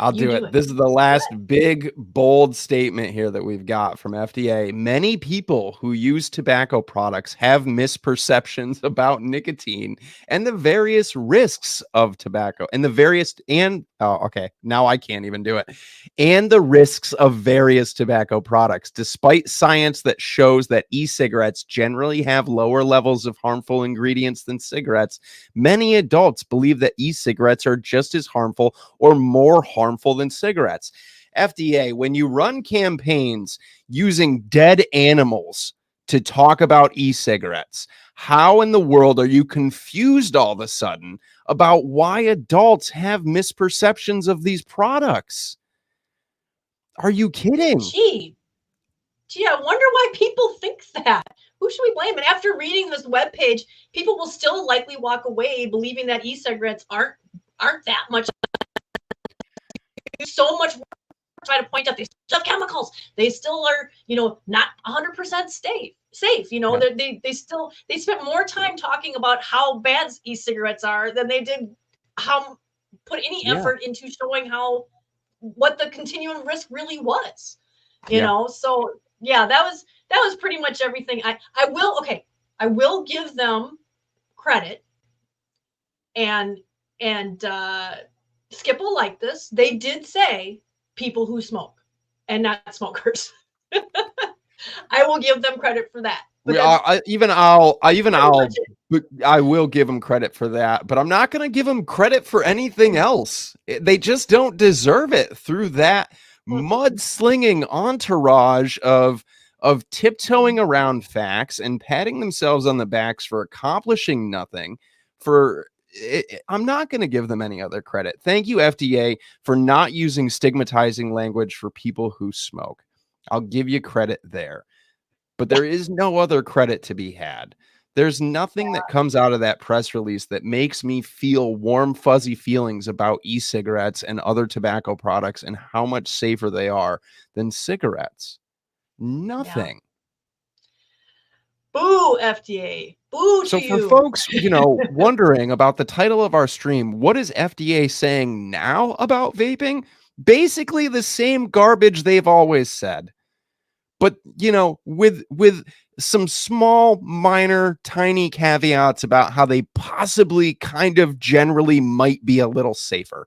I'll do it. This is the last big, bold statement here that we've got from FDA. Many people who use tobacco products have misperceptions about nicotine and the various risks of tobacco and the various now I can't even do it. And the risks of various tobacco products, despite science that shows that e-cigarettes generally have lower levels of harmful ingredients than cigarettes. Many adults believe that e-cigarettes are just as harmful or more harmful than cigarettes. FDA, when you run campaigns using dead animals to talk about e-cigarettes, how in the world are you confused all of a sudden about why adults have misperceptions of these products? Are you kidding? Gee, I wonder why people think that. Who should we blame? And after reading this webpage, people will still likely walk away believing that e-cigarettes aren't that much. So much work to try to point out they still have chemicals. They still are, not 100% safe. They spent more time talking about how bad e-cigarettes are than they did put any effort into showing what the continuum risk really was. So yeah, that was pretty much everything. I will give them credit, and Skip will like this. They did say people who smoke and not smokers. I will give them credit for that. But I will give them credit for that, but I'm not going to give them credit for anything else. They just don't deserve it through that mudslinging entourage of tiptoeing around facts and patting themselves on the backs for accomplishing nothing. I'm not going to give them any other credit. Thank you, FDA, for not using stigmatizing language for people who smoke. I'll give you credit there. But there is no other credit to be had. There's nothing that comes out of that press release that makes me feel warm, fuzzy feelings about e-cigarettes and other tobacco products and how much safer they are than cigarettes. Nothing. Yeah. Boo, FDA. Boo to you. So for folks, wondering about the title of our stream, what is FDA saying now about vaping? Basically the same garbage they've always said. But, with some small, minor, tiny caveats about how they possibly kind of generally might be a little safer.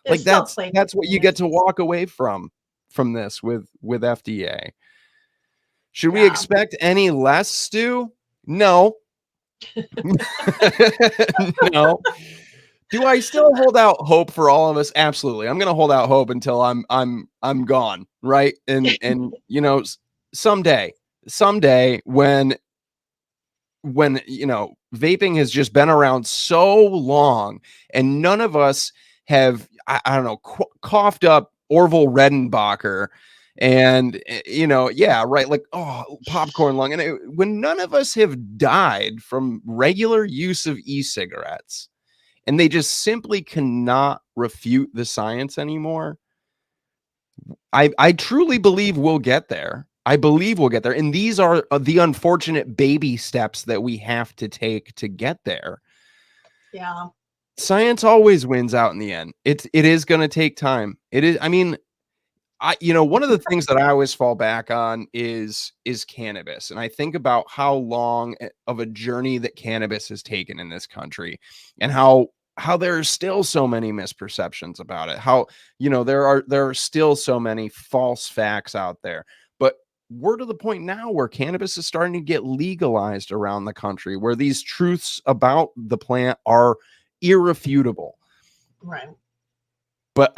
Like that's what you get to walk away from this with FDA. Should we expect any less, Stu? No. No. Do I still hold out hope for all of us? Absolutely. I'm going to hold out hope until I'm gone, right? And someday when vaping has just been around so long and none of us have I don't know coughed up Orville Redenbacher and right, like, oh, popcorn lung, and when none of us have died from regular use of e-cigarettes and they just simply cannot refute the science anymore, I truly believe we'll get there. I believe we'll get there. And these are the unfortunate baby steps that we have to take to get there. Yeah. Science always wins out in the end. It is going to take time. It is. I mean, one of the things that I always fall back on is cannabis. And I think about how long of a journey that cannabis has taken in this country and how how there are still so many misperceptions about it, how, you know, there are still so many false facts out there. But we're to the point now where cannabis is starting to get legalized around the country, where these truths about the plant are irrefutable. Right. But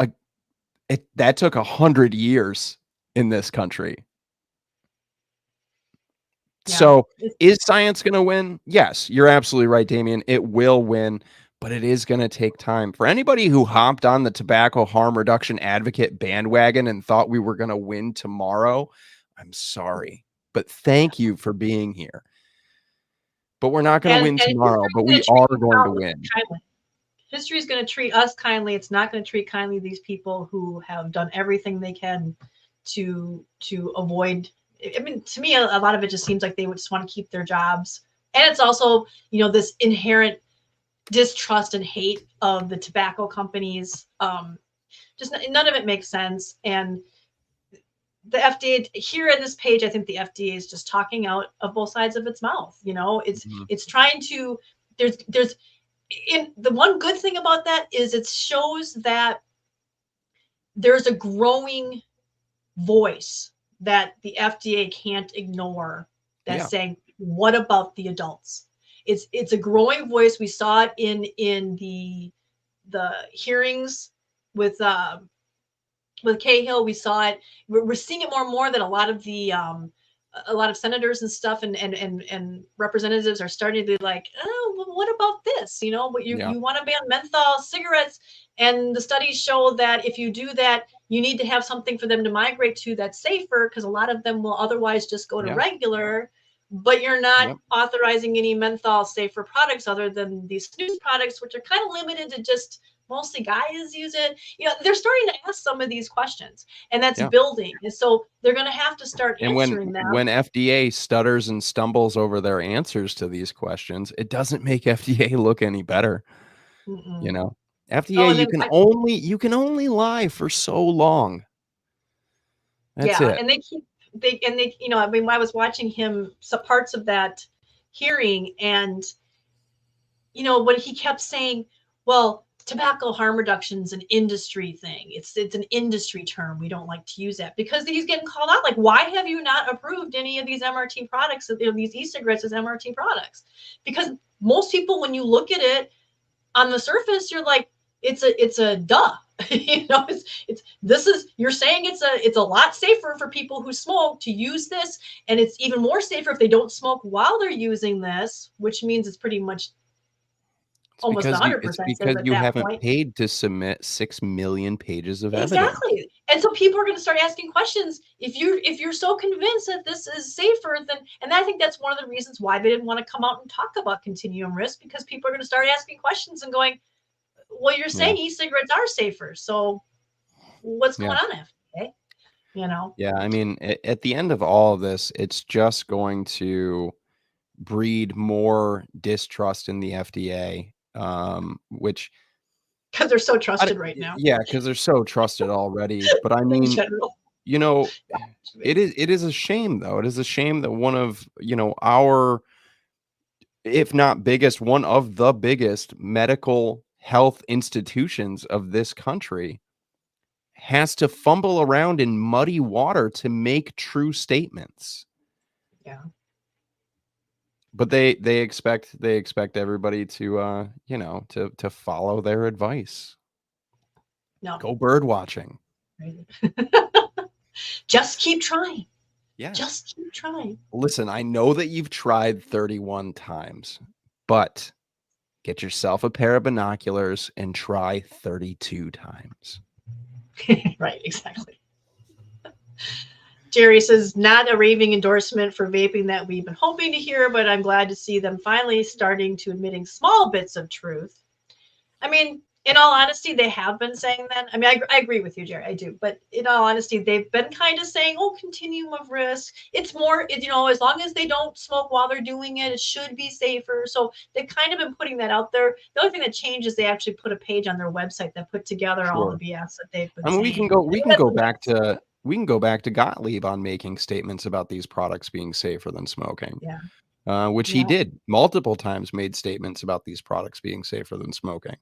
that took 100 years in this country. Yeah. So is science going to win? Yes, you're absolutely right, Damien. It will win, but it is going to take time. For anybody who hopped on the tobacco harm reduction advocate bandwagon and thought we were going to win tomorrow, I'm sorry, but thank you for being here. But we're not going to win tomorrow, but we are going to win. History is going to treat us kindly. It's not going to treat kindly these people who have done everything they can to avoid. I mean, to me, a lot of it just seems like they would just want to keep their jobs. And it's also, you know, this inherent distrust and hate of the tobacco companies. Just none of it makes sense. And the FDA here in this page, I think the FDA is just talking out of both sides of its mouth. You know, it's trying to, there's in the one good thing about that is it shows that there's a growing voice that the FDA can't ignore that's saying, what about the adults? It's a growing voice. We saw it in the hearings with Cahill. We saw it. We're seeing it more and more that a lot of senators and stuff and representatives are starting to be like, oh, well, what about this? You know, but you want to ban menthol cigarettes, and the studies show that if you do that, you need to have something for them to migrate to that's safer, because a lot of them will otherwise just go to regular. But you're not authorizing any menthol safer products other than these snus products, which are kind of limited to just mostly guys use it. You know, they're starting to ask some of these questions, and that's building. And so they're going to have to start answering them. When FDA stutters and stumbles over their answers to these questions, it doesn't make FDA look any better. You know, FDA, you can only lie for so long. That's it. And they you know, I mean, I was watching him some parts of that hearing, and you know, what he kept saying, well, tobacco harm reduction is an industry thing. It's an industry term. We don't like to use that, because he's getting called out. Like, why have you not approved any of these MRT products, you know, these e-cigarettes as MRT products? Because most people, when you look at it on the surface, you're like, it's a duh. You know, you're saying it's a lot safer for people who smoke to use this, and it's even more safer if they don't smoke while they're using this, which means it's pretty much almost 100%. It's because you haven't paid to submit 6 million pages of evidence. Exactly. And so people are going to start asking questions. If you're so convinced that this is safer, then, and I think that's one of the reasons why they didn't want to come out and talk about continuum risk, because people are going to start asking questions and going, well, you're saying e-cigarettes are safer, so what's going on FDA? You know? Yeah, I mean, at the end of all of this, it's just going to breed more distrust in the FDA, which, because they're so trusted right now. Yeah, because they're so trusted already. But I mean, you know, it is a shame, though. It is a shame that one of, you know, our, if not biggest, one of the biggest medical health institutions of this country has to fumble around in muddy water to make true statements. Yeah. But they expect everybody to you know, to follow their advice. No. Go bird watching. Just keep trying. Yeah. Just keep trying. Listen, I know that you've tried 31 times, but get yourself a pair of binoculars and try 32 times. Right, exactly. Jerry says, not a raving endorsement for vaping that we've been hoping to hear, but I'm glad to see them finally starting to admitting small bits of truth. I mean, in all honesty, they have been saying that. I mean, I agree with you, Jerry. I do. But in all honesty, they've been kind of saying, oh, continuum of risk. It's more, you know, as long as they don't smoke while they're doing it, it should be safer. So they've kind of been putting that out there. The only thing that changed is they actually put a page on their website that put together all the BS that they've been saying. We can go back to Gottlieb on making statements about these products being safer than smoking. Yeah. which he did multiple times, made statements about these products being safer than smoking.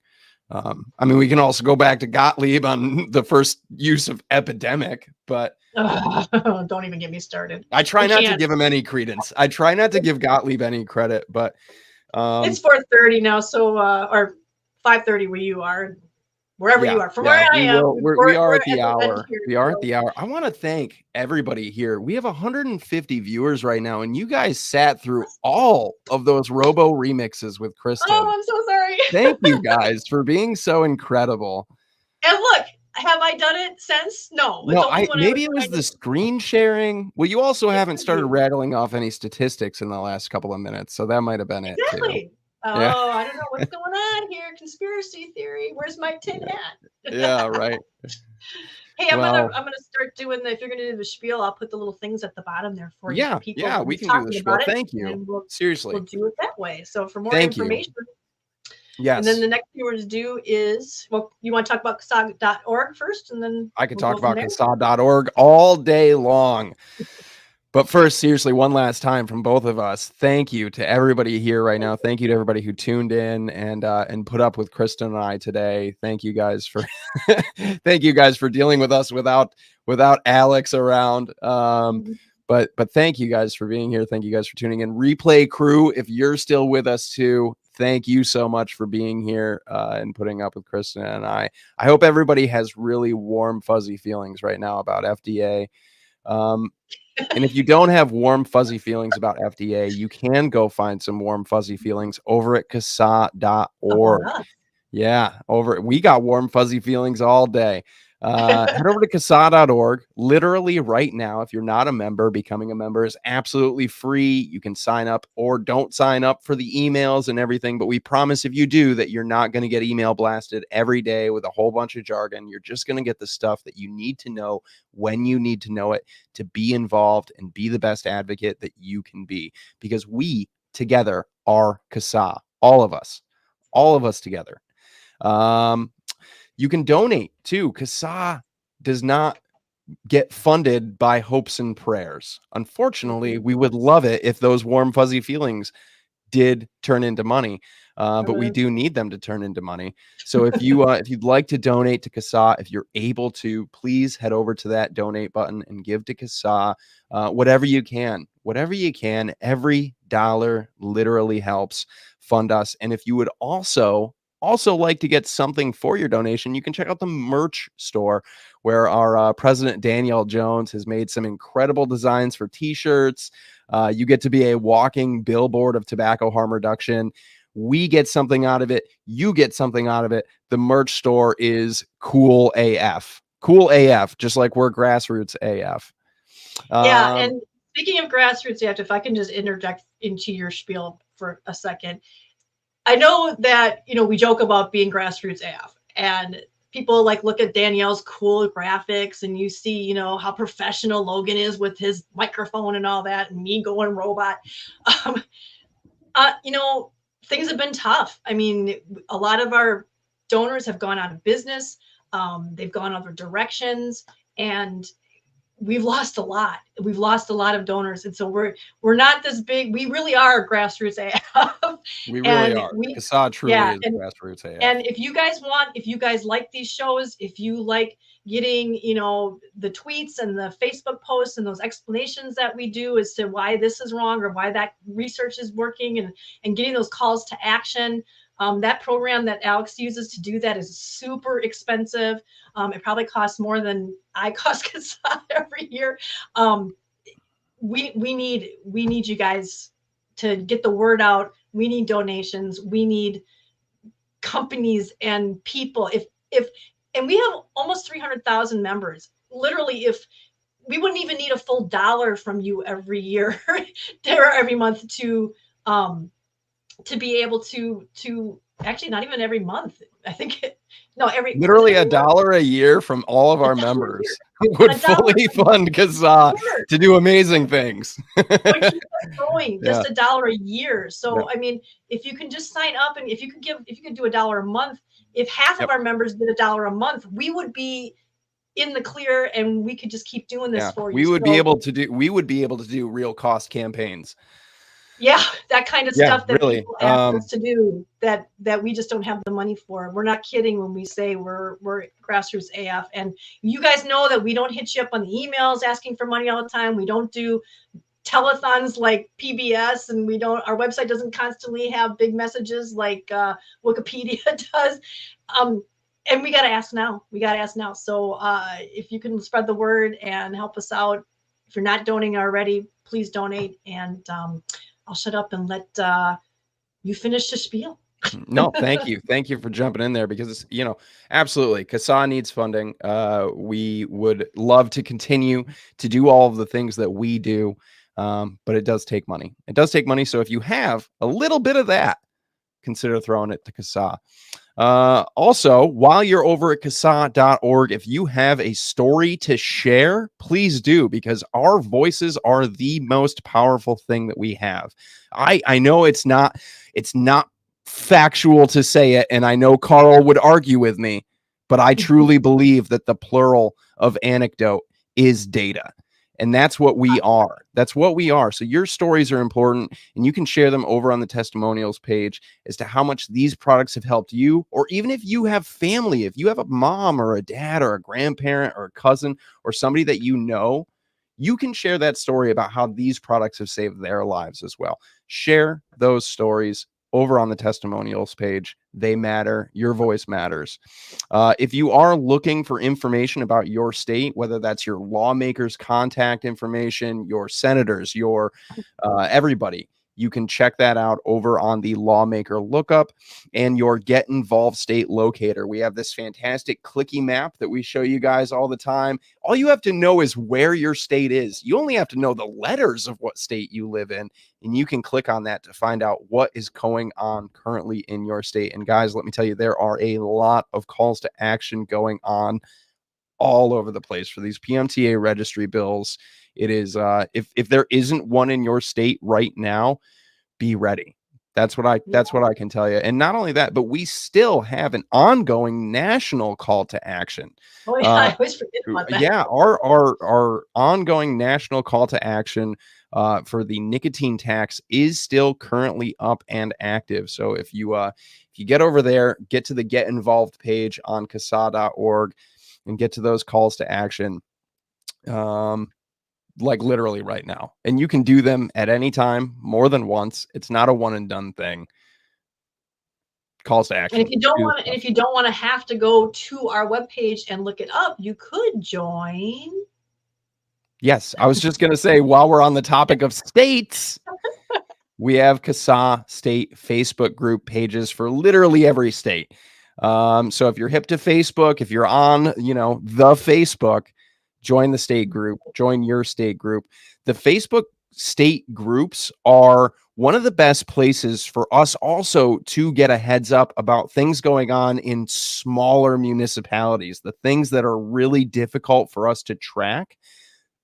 I mean, we can also go back to Gottlieb on the first use of epidemic, but don't even get me started. I try not to give him any credence. I try not to give Gottlieb any credit, but it's 4:30 now, so or 5:30 where you are, wherever you are. From where I am, we are at the end hour. here, We are at the hour. I want to thank everybody here. We have 150 viewers right now, and you guys sat through all of those Robo remixes with Kristin. Oh, I'm so sorry. Thank you guys for being so incredible. And look, have I done it since? No. No, maybe it was the screen sharing. Well, you also haven't started rattling off any statistics in the last couple of minutes, so that might have been it too. Oh, yeah. I don't know what's going on here. Conspiracy theory. Where's my tin hat? Yeah, right. Hey, I'm gonna start doing if you're gonna do the spiel, I'll put the little things at the bottom there for you. Yeah, People yeah, we can do the spiel. Thank you. Seriously, we'll do it that way. So for more information. Yes. And then the next thing we're going to do is, well, you want to talk about CASAA.org first, and then I could talk about CASAA.org all day long. But first, seriously, one last time from both of us, thank you to everybody here right now. Thank you to everybody who tuned in and put up with Kristin and I today. Thank you guys for thank you guys for dealing with us without Alex around. But thank you guys for being here. Thank you guys for tuning in. Replay crew, if you're still with us too, thank you so much for being here and putting up with Kristin and I. I hope everybody has really warm, fuzzy feelings right now about FDA. And if you don't have warm, fuzzy feelings about FDA, you can go find some warm, fuzzy feelings over at CASAA.org. Yeah, we got warm, fuzzy feelings all day. Head over to CASAA.org. Literally right now, if you're not a member, becoming a member is absolutely free. You can sign up or don't sign up for the emails and everything, but we promise if you do that you're not going to get email blasted every day with a whole bunch of jargon. You're just going to get the stuff that you need to know when you need to know it to be involved and be the best advocate that you can be, because we together are CASAA, all of us together. You can donate too. CASAA does not get funded by hopes and prayers. Unfortunately, we would love it if those warm, fuzzy feelings did turn into money, but we do need them to turn into money. So if you'd like to donate to CASAA, if you're able to, please head over to that donate button and give to CASAA whatever you can. Every dollar literally helps fund us. And if you would also like to get something for your donation, you can check out the merch store where our president Danielle Jones has made some incredible designs for t-shirts. You get to be a walking billboard of tobacco harm reduction. We get something out of it. You get something out of it. The merch store is cool AF. Cool AF, just like we're grassroots AF. Yeah, and speaking of grassroots AF, if I can just interject into your spiel for a second. I know that, we joke about being grassroots AF, and people look at Danielle's cool graphics, and you see, how professional Logan is with his microphone and all that, and me going robot. Things have been tough. I mean, a lot of our donors have gone out of business. They've gone other directions, and we've lost a lot. We've lost a lot of donors. And so we're not this big. We really are grassroots AF. We really are. CASAA truly is grassroots AF. And if you guys like these shows, if you like getting, the tweets and the Facebook posts and those explanations that we do as to why this is wrong or why that research is working, and getting those calls to action, that program that Alex uses to do that is super expensive. It probably costs more than I cost CASAA every year. We need you guys to get the word out. We need donations. We need companies and people. And we have almost 300,000 members. Literally, if we wouldn't even need a full $1 from you every year or every month to be able to actually not even every month. I think literally $1 a year from all of our members would fully fund CASAA to do amazing things. Going just $1 a year. So I mean, if you can just sign up, and if you could do $1 a month, if half of our members did $1 a month, we would be in the clear, and we could just keep doing this for you. We would be able to do real cost campaigns. Yeah, that kind of Yeah, stuff that really. people ask us to do that we just don't have the money for. We're not kidding when we say we're grassroots AF. And you guys know that we don't hit you up on the emails asking for money all the time. We don't do telethons like PBS, and our website doesn't constantly have big messages like Wikipedia does. And we got to ask now. So if you can spread the word and help us out, if you're not donating already, please donate. And I'll shut up and let you finish the spiel. No, thank you. Thank you for jumping in there because, absolutely. CASAA needs funding. We would love to continue to do all of the things that we do, but it does take money. It does take money. So if you have a little bit of that, consider throwing it to CASAA. Also, while you're over at CASAA.org, if you have a story to share, please do, because our voices are the most powerful thing that we have. I know it's not factual to say it, and I know Carl would argue with me, but I truly believe that the plural of anecdote is data. And that's what we are. That's what we are. So your stories are important, and you can share them over on the testimonials page as to how much these products have helped you, or even if you have family, if you have a mom or a dad or a grandparent or a cousin or somebody that you know, you can share that story about how these products have saved their lives as well. Share those stories over on the testimonials page. They matter. Your voice matters. If you are looking for information about your state, whether that's your lawmakers' contact information, your senators, your everybody, you can check that out over on the lawmaker lookup and your get involved state locator. We have this fantastic clicky map that we show you guys all the time. All you have to know is where your state is. You only have to know the letters of what state you live in, and you can click on that to find out what is going on currently in your state. And guys, let me tell you, there are a lot of calls to action going on all over the place for these PMTA registry bills. It is if there isn't one in your state right now, be ready. That's what I can tell you. And not only that, but we still have an ongoing national call to action. Oh yeah, I always forget about that. Yeah, our ongoing national call to action for the nicotine tax is still currently up and active. So if you get over there, get to the Get Involved page on CASAA.org and get to those calls to action. Like literally right now, and you can do them at any time, more than once. It's not a one and done thing. Calls to action. And if you don't want to have to go to our webpage and look it up, you could join. Yes, I was just going to say, while we're on the topic of states, we have CASAA state Facebook group pages for literally every state. So if you're hip to Facebook, if you're on, the Facebook, join the state group, join your state group. The Facebook state groups are one of the best places for us also to get a heads up about things going on in smaller municipalities, the things that are really difficult for us to track.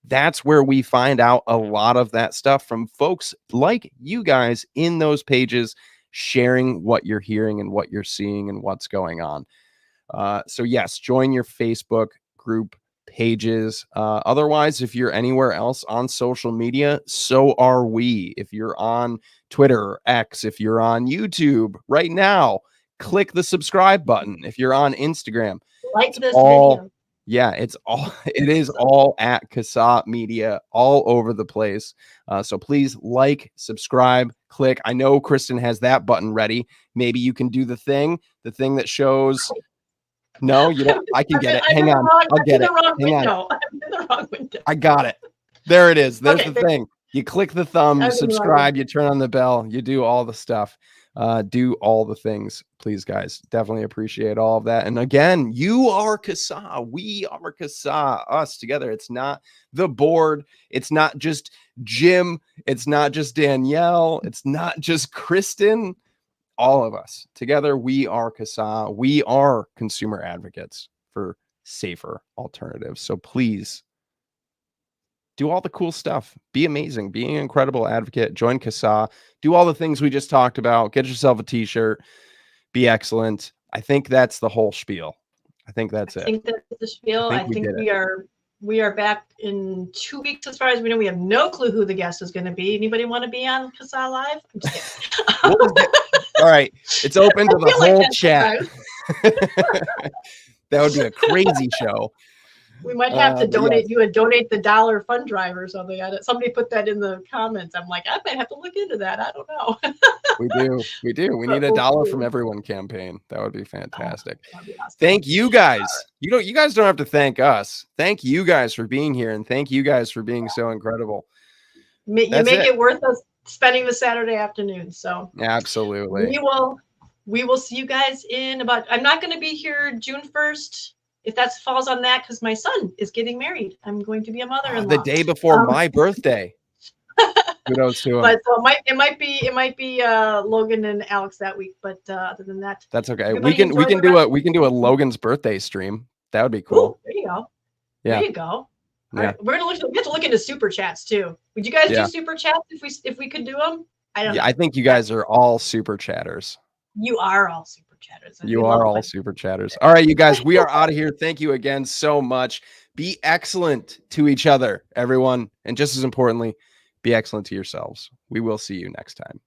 That's where we find out a lot of that stuff from folks like you guys in those pages, sharing what you're hearing and what you're seeing and what's going on. So yes, join your Facebook group pages. Otherwise, if you're anywhere else on social media, so are we. If you're on Twitter, X, if you're on YouTube right now, click the subscribe button. If you're on Instagram, like this video. Yeah, it is all at CASAA Media, all over the place. So please like, subscribe, click. I know Kristin has that button ready. Maybe you can do the thing that shows. No, you don't. I can get it. Hang on. I'll get it. Hang on. I'm in the wrong window. I got it. There it is. There's the thing. You click the thumb, you subscribe, you turn on the bell, you do all the stuff. Do all the things, please, guys. Definitely appreciate all of that. And again, you are CASAA. We are CASAA, us together. It's not the board. It's not just Jim. It's not just Danielle. It's not just Kristin. All of us together, we are CASAA. We are consumer advocates for safer alternatives. So please do all the cool stuff. Be amazing. Be an incredible advocate. Join CASAA. Do all the things we just talked about. Get yourself a t-shirt. Be excellent. I think that's the whole spiel. I think that's it. I think that's the spiel. I think we are We are back in 2 weeks. As far as we know, we have no clue who the guest is going to be. Anybody want to be on CASAA Live? I'm just kidding. All right. It's open to the whole chat. That would be a crazy show. We might have to donate you and donate the $1 fund drive or something. Somebody put that in the comments. I'm like, I might have to look into that. I don't know. We do. We need a $1 from everyone campaign. That would be fantastic. That'd be awesome. Thank you guys. You guys don't have to thank us. Thank you guys for being here, and thank you guys for being so incredible. You make it worth us spending the Saturday afternoon. So absolutely. We will see you guys in about. I'm not going to be here June 1st. If that falls on that, because my son is getting married. I'm going to be a mother-in-law. The day before my birthday. Kudos to him. But so it might be Logan and Alex that week. But other than that, that's okay. We can do a Logan's birthday stream. That would be cool. Ooh, there you go. Yeah. There you go. All right. We have to look into super chats too. Would you guys do super chats if we could do them? I don't know. I think you guys are all super chatters. You are all super chatters. You are all super chatters. All right, you guys, we are out of here. Thank you again so much. Be excellent to each other, everyone. And just as importantly, be excellent to yourselves. We will see you next time.